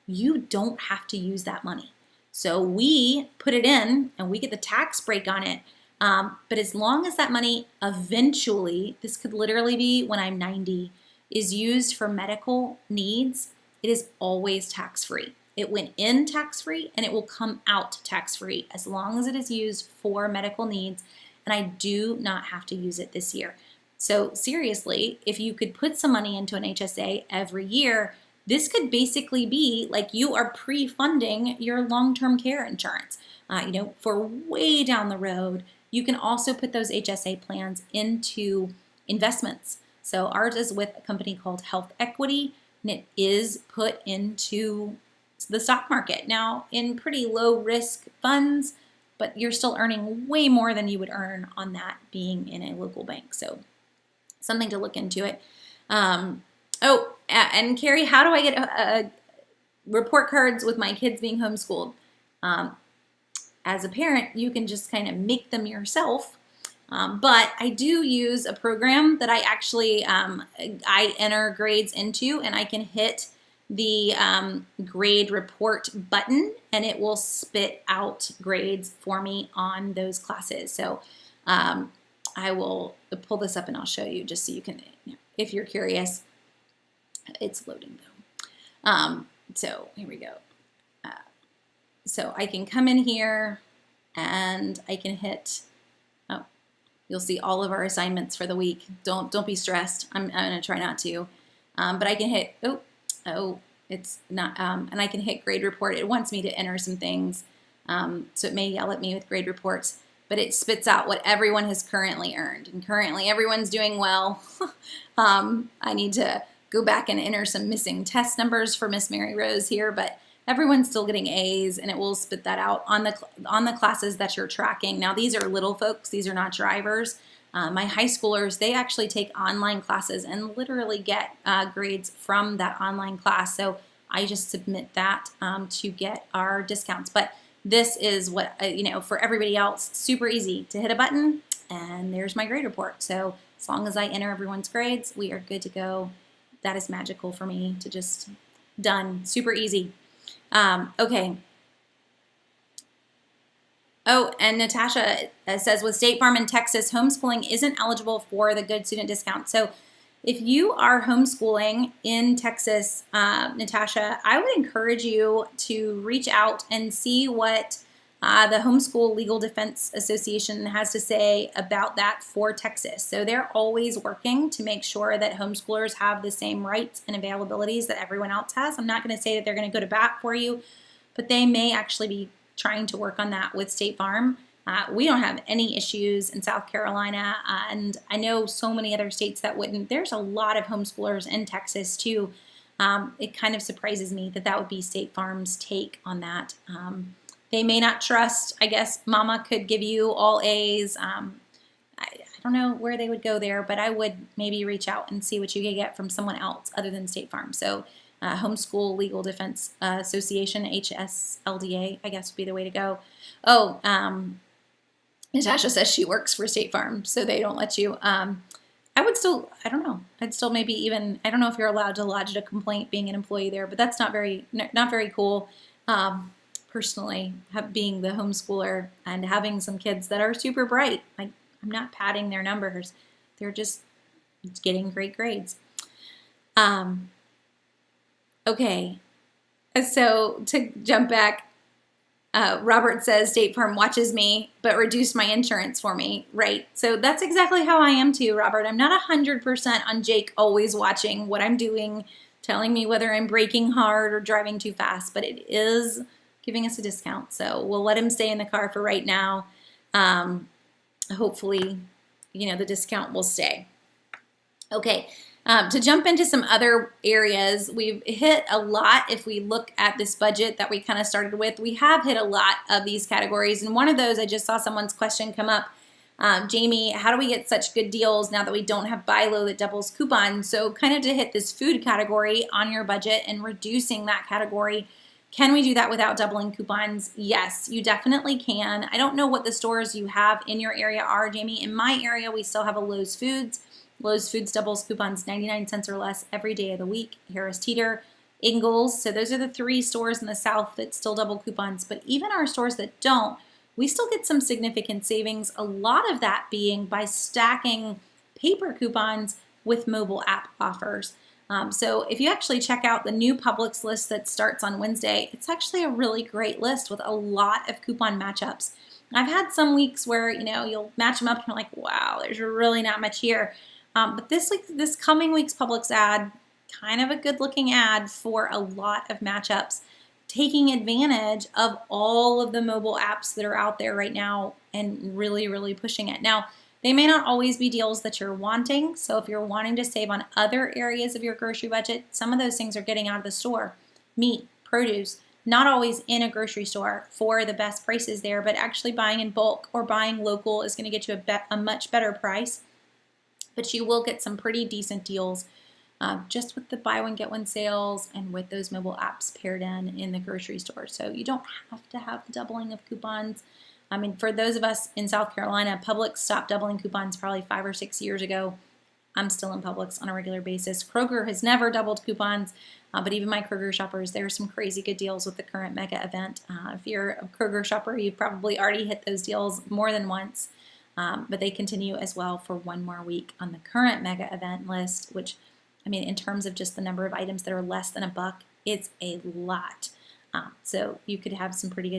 S1: you don't have to use that money. So we put it in and we get the tax break on it. But as long as that money eventually, this could literally be when I'm 90, is used for medical needs, it is always tax-free. It went in tax-free and it will come out tax-free as long as it is used for medical needs. And I do not have to use it this year. So seriously, if you could put some money into an HSA every year, this could basically be like you are pre-funding your long-term care insurance. For way down the road, you can also put those HSA plans into investments. So ours is with a company called Health Equity, and it is put into the stock market. Now, in pretty low risk funds, but you're still earning way more than you would earn on that being in a local bank. So something to look into it. And Carrie, how do I get report cards with my kids being homeschooled? As a parent, you can just kind of make them yourself. But I do use a program that I actually, I enter grades into, and I can hit the grade report button and it will spit out grades for me on those classes. So I will pull this up and I'll show you just so you can, if you're curious. It's loading though. So here we go. So I can come in here and I can hit, you'll see all of our assignments for the week. Don't be stressed. I'm going to try not to. But I can hit, it's not, and I can hit grade report. It wants me to enter some things. So it may yell at me with grade reports, but it spits out what everyone has currently earned. And currently everyone's doing well. I need to go back and enter some missing test numbers for Miss Mary Rose here, but everyone's still getting A's, and it will spit that out on the classes that you're tracking. Now, these are little folks. These are not drivers. My high schoolers, they actually take online classes and literally get grades from that online class. So I just submit that to get our discounts. But this is what, for everybody else, super easy to hit a button and there's my grade report. So as long as I enter everyone's grades, we are good to go. That is magical for me to just done, super easy. Okay. Oh, and Natasha says, with State Farm in Texas, homeschooling isn't eligible for the good student discount. So if you are homeschooling in Texas, Natasha, I would encourage you to reach out and see what the Homeschool Legal Defense Association has to say about that for Texas. So they're always working to make sure that homeschoolers have the same rights and availabilities that everyone else has. I'm not going to say that they're going to go to bat for you, but they may actually be trying to work on that with State Farm. We don't have any issues in South Carolina, and I know so many other states that wouldn't. There's a lot of homeschoolers in Texas too. It kind of surprises me that that would be State Farm's take on that. They may not trust, I guess Mama could give you all A's. I don't know where they would go there, but I would maybe reach out and see what you could get from someone else other than State Farm. So Homeschool Legal Defense Association, HSLDA, I guess would be the way to go. Oh, Natasha says she works for State Farm, so they don't let you. I don't know. I'd still maybe even, I don't know if you're allowed to lodge a complaint being an employee there, but that's not very cool. Personally, being the homeschooler and having some kids that are super bright. I'm not padding their numbers. They're just getting great grades. Okay, so to jump back, Robert says State Farm watches me, but reduced my insurance for me. Right, so that's exactly how I am too, Robert. I'm not 100% on Jake always watching what I'm doing, telling me whether I'm braking hard or driving too fast, but it is giving us a discount. So we'll let him stay in the car for right now. Hopefully, the discount will stay. Okay. To jump into some other areas, we've hit a lot. If we look at this budget that we kind of started with, we have hit a lot of these categories. And one of those, I just saw someone's question come up. Jamie, how do we get such good deals now that we don't have buy low that doubles coupons? So kind of to hit this food category on your budget and reducing that category. Can we do that without doubling coupons? Yes, you definitely can. I don't know what the stores you have in your area are, Jamie. In my area, we still have a Lowe's Foods. Lowe's Foods doubles coupons 99 cents or less every day of the week. Harris Teeter, Ingalls. So those are the 3 stores in the South that still double coupons. But even our stores that don't, we still get some significant savings. A lot of that being by stacking paper coupons with mobile app offers. So if you actually check out the new Publix list that starts on Wednesday, it's actually a really great list with a lot of coupon matchups. I've had some weeks where, you'll match them up and you're like, wow, there's really not much here. But this coming week's Publix ad, kind of a good looking ad for a lot of matchups, taking advantage of all of the mobile apps that are out there right now and really, really pushing it. Now, they may not always be deals that you're wanting. So if you're wanting to save on other areas of your grocery budget, some of those things are getting out of the store. Meat, produce, not always in a grocery store for the best prices there, but actually buying in bulk or buying local is going to get you a much better price. But you will get some pretty decent deals just with the buy one, get one sales and with those mobile apps paired in the grocery store. So you don't have to have the doubling of coupons. I mean, for those of us in South Carolina, Publix stopped doubling coupons probably 5 or 6 years ago. I'm still in Publix on a regular basis. Kroger has never doubled coupons, but even my Kroger shoppers, there are some crazy good deals with the current mega event. If you're a Kroger shopper, you've probably already hit those deals more than once, but they continue as well for one more week on the current mega event list, which, I mean, in terms of just the number of items that are less than $1, it's a lot. So you could have some pretty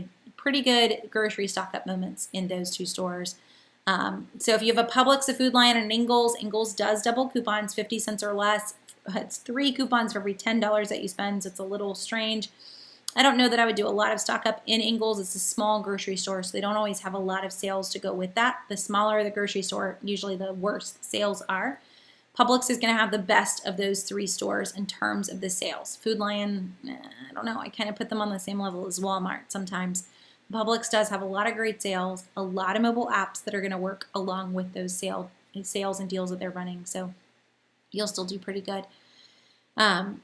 S1: good grocery stock up moments in those 2 stores. So if you have a Publix, a Food Lion, and Ingalls does double coupons, 50 cents or less. It's 3 coupons for every $10 that you spend, so it's a little strange. I don't know that I would do a lot of stock up in Ingalls. It's a small grocery store, so they don't always have a lot of sales to go with that. The smaller the grocery store, usually the worse sales are. Publix is going to have the best of those 3 stores in terms of the sales. Food Lion, I don't know. I kind of put them on the same level as Walmart sometimes. Publix does have a lot of great sales, a lot of mobile apps that are going to work along with those sales and deals that they're running. So you'll still do pretty good. Oh,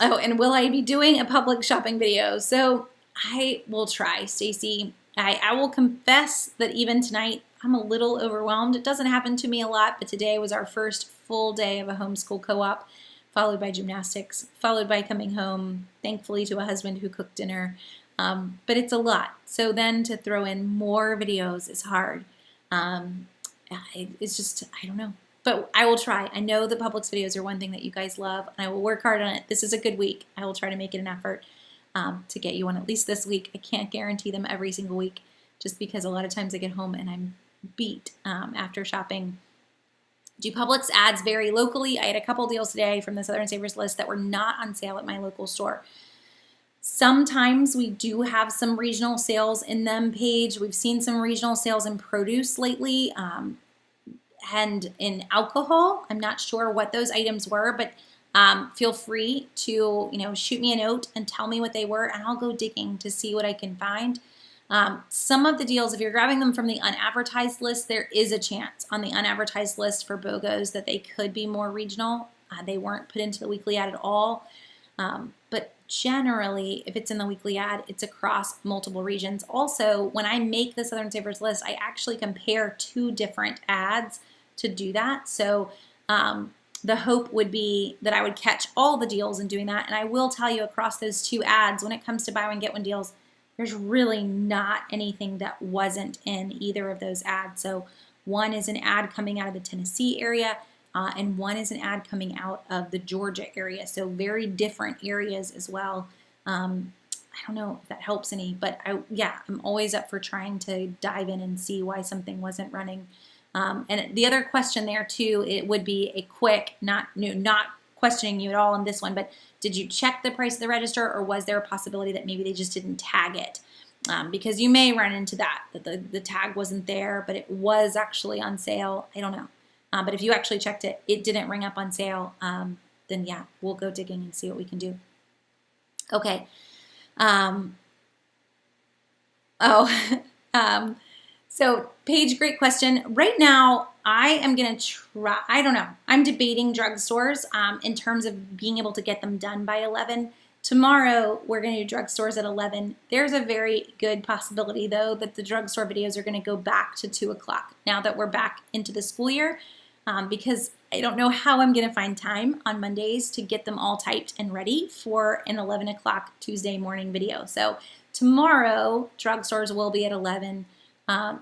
S1: and will I be doing a Publix shopping video? So I will try, Stacy. I will confess that even tonight, I'm a little overwhelmed. It doesn't happen to me a lot, but today was our first full day of a homeschool co-op, followed by gymnastics, followed by coming home, thankfully, to a husband who cooked dinner. But it's a lot. So then to throw in more videos is hard. It's just, I don't know. But I will try. I know the Publix videos are one thing that you guys love, and I will work hard on it. This is a good week. I will try to make it an effort to get you one at least this week. I can't guarantee them every single week just because a lot of times I get home and I'm beat after shopping. Do Publix ads vary locally? I had a couple deals today from the Southern Savers list that were not on sale at my local store. Sometimes we do have some regional sales in them, Paige. We've seen some regional sales in produce lately and in alcohol. I'm not sure what those items were, but feel free to shoot me a note and tell me what they were, and I'll go digging to see what I can find. Some of the deals, if you're grabbing them from the unadvertised list, there is a chance on the unadvertised list for BOGOs that they could be more regional. They weren't put into the weekly ad at all. But generally, if it's in the weekly ad, it's across multiple regions. Also, when I make the Southern Savers list, I actually compare 2 different ads to do that. So the hope would be that I would catch all the deals in doing that. And I will tell you, across those 2 ads, when it comes to buy one, get one deals, there's really not anything that wasn't in either of those ads. So one is an ad coming out of the Tennessee area, and one is an ad coming out of the Georgia area. So very different areas as well. I don't know if that helps any, but I'm always up for trying to dive in and see why something wasn't running. And the other question there too, it would be a quick, not questioning you at all on this one, but did you check the price of the register, or was there a possibility that maybe they just didn't tag it? Because you may run into that the tag wasn't there, but it was actually on sale. I don't know. But if you actually checked it, it didn't ring up on sale, then yeah, we'll go digging and see what we can do. Okay. So Paige, great question. Right now, I am going to try, I don't know, I'm debating drugstores in terms of being able to get them done by 11. Tomorrow, we're going to do drugstores at 11. There's a very good possibility, though, that the drugstore videos are going to go back to 2 o'clock now that we're back into the school year, because I don't know how I'm going to find time on Mondays to get them all typed and ready for an 11 o'clock Tuesday morning video. So tomorrow, drugstores will be at 11.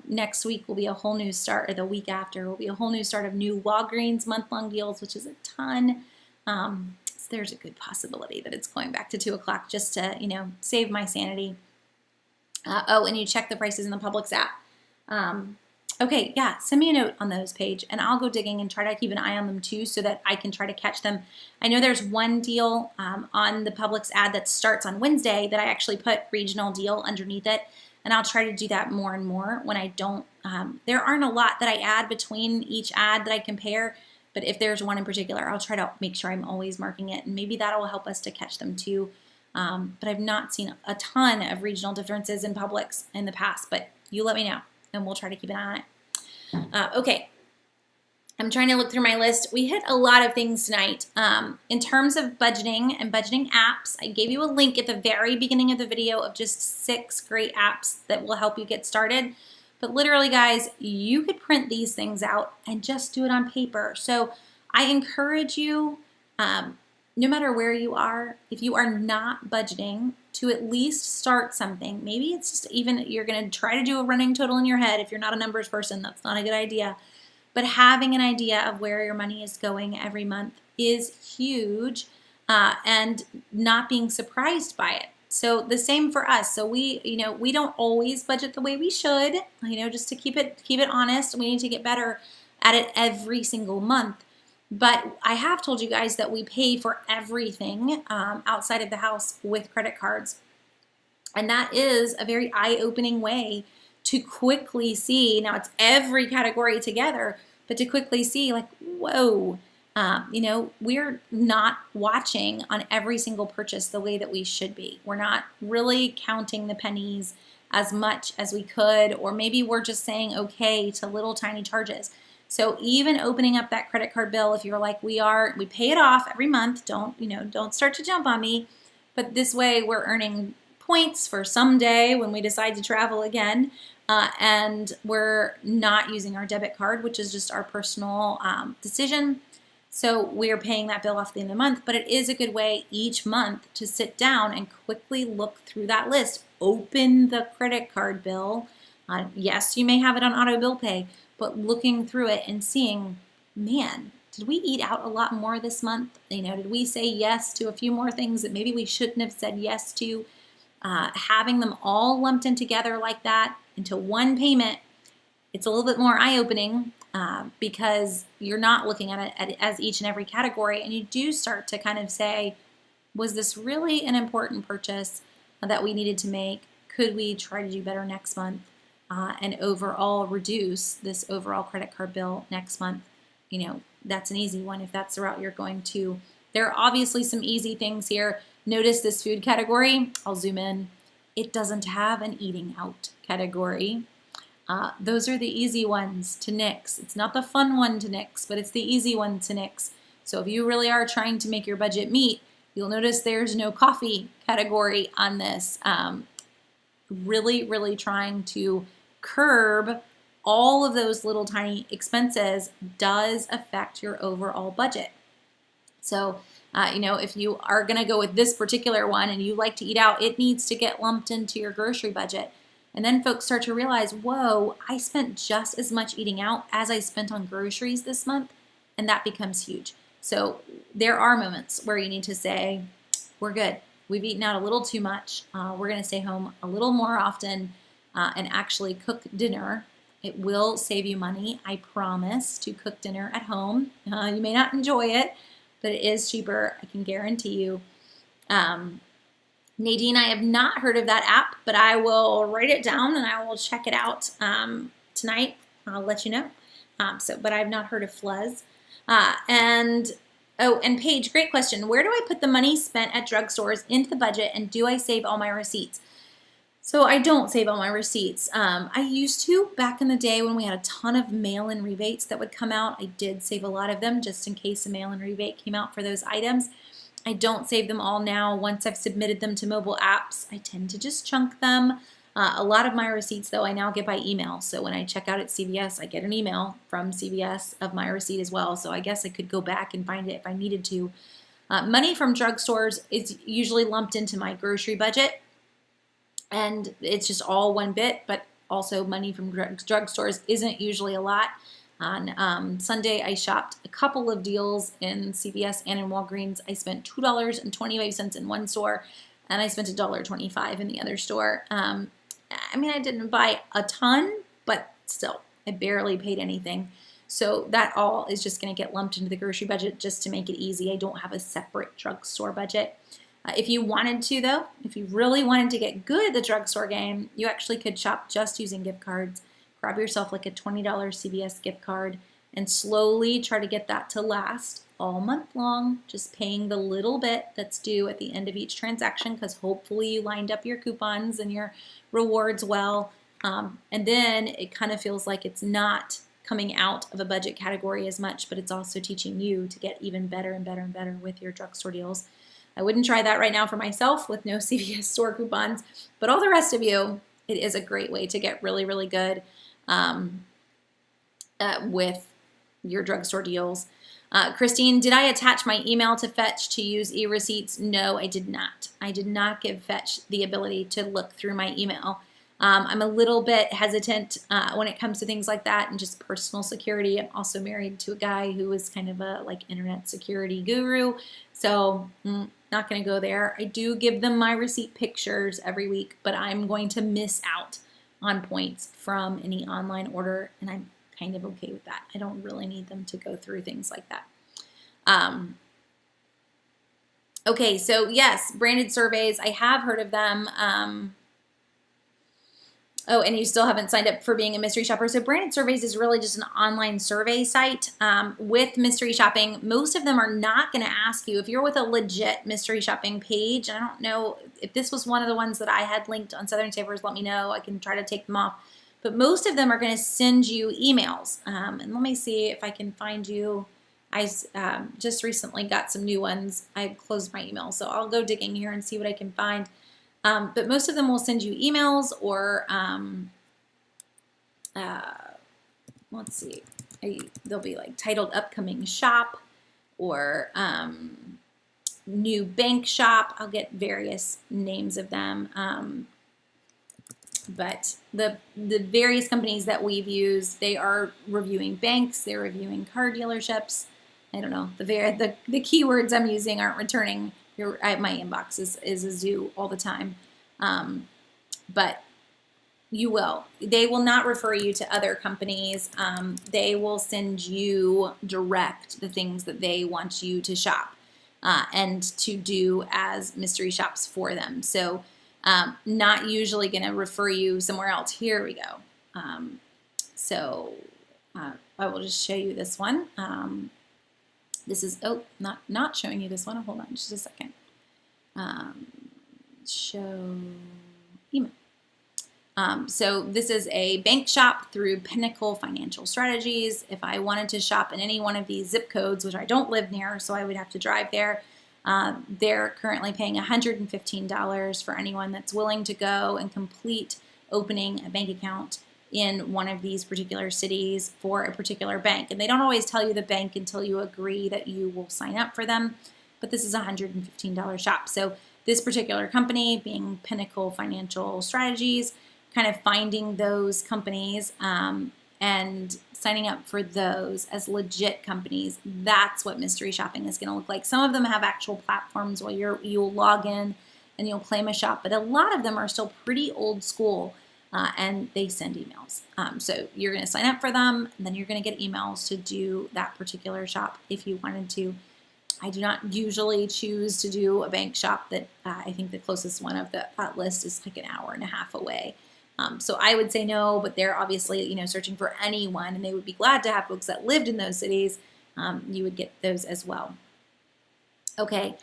S1: Next week will be a whole new start, or the week after will be a whole new start of new Walgreens month-long deals, which is a ton. So there's a good possibility that it's going back to 2 o'clock just to, save my sanity. And you check the prices in the Publix app. Okay, yeah, send me a note on those, Paige, and I'll go digging and try to keep an eye on them too so that I can try to catch them. I know there's one deal on the Publix ad that starts on Wednesday that I actually put regional deal underneath it. And I'll try to do that more and more when I don't. There aren't a lot that I add between each ad that I compare, but if there's one in particular, I'll try to make sure I'm always marking it, and maybe that will help us to catch them too. But I've not seen a ton of regional differences in Publix in the past, but you let me know, and we'll try to keep an eye on it. Okay. I'm trying to look through my list. We hit a lot of things tonight. In terms of budgeting and budgeting apps, I gave you a link at the very beginning of the video of just 6 great apps that will help you get started. But literally, guys, you could print these things out and just do it on paper. So I encourage you, no matter where you are, if you are not budgeting, to at least start something. Maybe it's just even you're going to try to do a running total in your head. If you're not a numbers person, that's not a good idea. But having an idea of where your money is going every month is huge, and not being surprised by it. So the same for us. So we don't always budget the way we should, just to keep it honest. We need to get better at it every single month. But I have told you guys that we pay for everything outside of the house with credit cards. And that is a very eye-opening way to quickly see, now it's every category together, but to quickly see like, whoa, we're not watching on every single purchase the way that we should be. We're not really counting the pennies as much as we could, or maybe we're just saying okay to little tiny charges. So even opening up that credit card bill, if you're like we pay it off every month. Don't start to jump on me. But this way we're earning points for someday when we decide to travel again. And we're not using our debit card, which is just our personal decision. So we're paying that bill off at the end of the month, but it is a good way each month to sit down and quickly look through that list. Open the credit card bill. Yes, you may have it on auto bill pay, but looking through it and seeing, man, did we eat out a lot more this month? Did we say yes to a few more things that maybe we shouldn't have said yes to? Having them all lumped in together like that into one payment, it's a little bit more eye-opening because you're not looking at it as each and every category, and you do start to kind of say, was this really an important purchase that we needed to make? Could we try to do better next month and overall reduce this overall credit card bill next month? That's an easy one if that's the route you're going to. There are obviously some easy things here. Notice this food category. I'll zoom in. It doesn't have an eating out category. Those are the easy ones to nix. It's not the fun one to nix, but it's the easy one to nix. So if you really are trying to make your budget meet, you'll notice there's no coffee category on this. Really, really trying to curb all of those little tiny expenses does affect your overall budget. So, if you are going to go with this particular one and you like to eat out, it needs to get lumped into your grocery budget. And then folks start to realize, whoa, I spent just as much eating out as I spent on groceries this month. And that becomes huge. So there are moments where you need to say, we're good. We've eaten out a little too much. We're going to stay home a little more often and actually cook dinner. It will save you money. I promise to cook dinner at home. You may not enjoy it, but it is cheaper. I can guarantee you. Nadine, I have not heard of that app, but I will write it down and I will check it out tonight. I'll let you know. But I've not heard of Fluzz. And Paige, great question. Where do I put the money spent at drugstores into the budget, and do I save all my receipts? So I don't save all my receipts. I used to back in the day when we had a ton of mail-in rebates that would come out. I did save a lot of them just in case a mail-in rebate came out for those items. I don't save them all now. Once I've submitted them to mobile apps, I tend to just chunk them. A lot of my receipts, though, I now get by email. So when I check out at CVS, I get an email from CVS of my receipt as well. So I guess I could go back and find it if I needed to. Money from drugstores is usually lumped into my grocery budget. And it's just all one bit, but also money from drugstores isn't usually a lot. On Sunday, I shopped a couple of deals in CVS and in Walgreens. I spent $2.25 in one store, and I spent $1.25 in the other store. I didn't buy a ton, but still, I barely paid anything. So that all is just going to get lumped into the grocery budget just to make it easy. I don't have a separate drugstore budget. If you wanted to, though, if you really wanted to get good at the drugstore game, you actually could shop just using gift cards. Grab yourself like a $20 CVS gift card and slowly try to get that to last all month long, just paying the little bit that's due at the end of each transaction because hopefully you lined up your coupons and your rewards well. And then it kind of feels like it's not coming out of a budget category as much, but it's also teaching you to get even better and better and better with your drugstore deals. I wouldn't try that right now for myself with no CVS store coupons, but all the rest of you, it is a great way to get really, really good with your drugstore deals. Christine, did I attach my email to Fetch to use e-receipts? No, I did not. I did not give Fetch the ability to look through my email. I'm a little bit hesitant when it comes to things like that and just personal security. I'm also married to a guy who is kind of a internet security guru, so not going to go there. I do give them my receipt pictures every week, but I'm going to miss out on points from any online order, and I'm kind of okay with that. I don't really need them to go through things like that. Okay, so yes, branded surveys. I have heard of them. Oh, and you still haven't signed up for being a mystery shopper. So Branded Surveys is really just an online survey site with mystery shopping. Most of them are not going to ask you if you're with a legit mystery shopping page. I don't know if this was one of the ones that I had linked on Southern Savers. Let me know. I can try to take them off. But most of them are going to send you emails. And let me see if I can find you. I just recently got some new ones. I closed my email, so I'll go digging here and see what I can find. But most of them will send you emails or, let's see, they'll be like titled upcoming shop or new bank shop. I'll get various names of them. But the various companies that we've used, they are reviewing banks, they're reviewing car dealerships. I don't know, the keywords I'm using aren't returning. My inbox is a zoo all the time. But you will. They will not refer you to other companies. They will send you direct the things that they want you to shop and to do as mystery shops for them. So not usually going to refer you somewhere else. Here we go. I will just show you this one. This is, not showing you this one. Hold on just a second. Show email. So this is a bank shop through Pinnacle Financial Strategies. If I wanted to shop in any one of these zip codes, which I don't live near, so I would have to drive there, they're currently paying $115 for anyone that's willing to go and complete opening a bank account in one of these particular cities for a particular bank. And they don't always tell you the bank until you agree that you will sign up for them, but this is a $115 shop. So this particular company, being Pinnacle Financial Strategies, kind of finding those companies and signing up for those as legit companies. That's what mystery shopping is going to look like. Some of them have actual platforms where you'll log in and you'll claim a shop, but a lot of them are still pretty old school and they send emails. So you're going to sign up for them, and then you're going to get emails to do that particular shop if you wanted to. I do not usually choose to do a bank shop that I think the closest one of that list is like an hour and a half away. So I would say no, but they're obviously, searching for anyone, and they would be glad to have folks that lived in those cities. You would get those as well. Okay.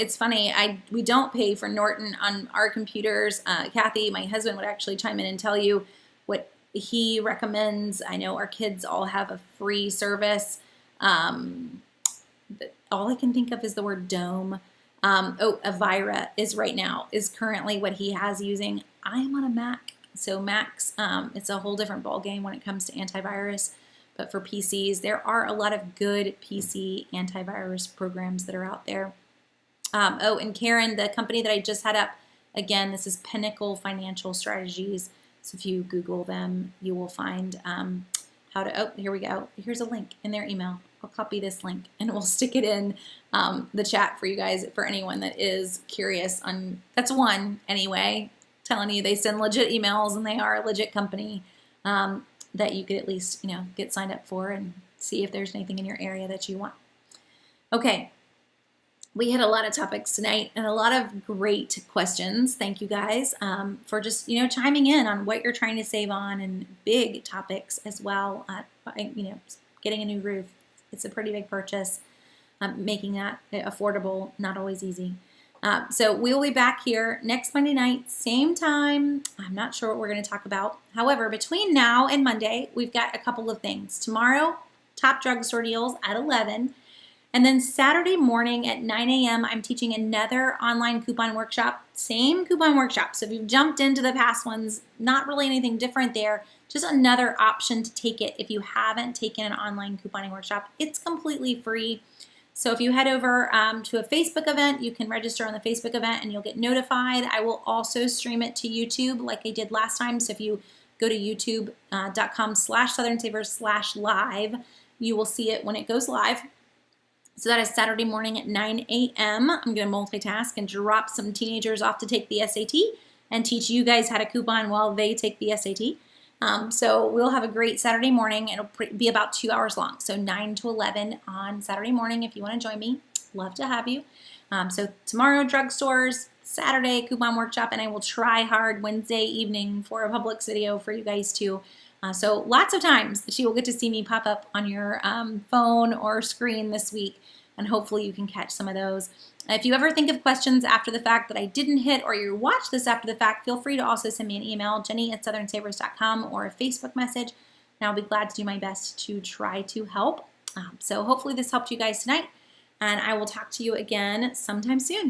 S1: It's funny. We don't pay for Norton on our computers. Kathy, my husband, would actually chime in and tell you what he recommends. I know our kids all have a free service. But all I can think of is the word Dome. Avira is currently what he has using. I am on a Mac, so Macs, it's a whole different ballgame when it comes to antivirus. But for PCs, there are a lot of good PC antivirus programs that are out there. And Karen, the company that I just had up, again, this is Pinnacle Financial Strategies. So if you Google them, you will find how to, here we go. Here's a link in their email. I'll copy this link and we'll stick it in the chat for you guys, for anyone that is curious on, that's one anyway, telling you they send legit emails and they are a legit company that you could at least, get signed up for and see if there's anything in your area that you want. Okay. We had a lot of topics tonight and a lot of great questions. Thank you guys for just, chiming in on what you're trying to save on, and big topics as well. Getting a new roof. It's a pretty big purchase. Making that affordable, not always easy. So we'll be back here next Monday night, same time. I'm not sure what we're going to talk about. However, between now and Monday, we've got a couple of things. Tomorrow, top drugstore deals at 11. And then Saturday morning at 9 a.m., I'm teaching another online coupon workshop, same coupon workshop. So if you've jumped into the past ones, not really anything different there, just another option to take it if you haven't taken an online couponing workshop. It's completely free. So if you head over to a Facebook event, you can register on the Facebook event and you'll get notified. I will also stream it to YouTube like I did last time. So if you go to youtube.com/SouthernSavers/live, you will see it when it goes live. So that is Saturday morning at 9 a.m. I'm going to multitask and drop some teenagers off to take the SAT and teach you guys how to coupon while they take the SAT. So we'll have a great Saturday morning. It'll be about 2 hours long. So 9 to 11 on Saturday morning if you want to join me. Love to have you. So tomorrow, Drugstores, Saturday, coupon workshop, and I will try hard Wednesday evening for a Publix video for you guys too. So lots of times that you will get to see me pop up on your phone or screen this week, and hopefully you can catch some of those. If you ever think of questions after the fact that I didn't hit, or you watch this after the fact, feel free to also send me an email, jenny@southernsavers.com, or a Facebook message, and I'll be glad to do my best to try to help. So hopefully this helped you guys tonight, and I will talk to you again sometime soon.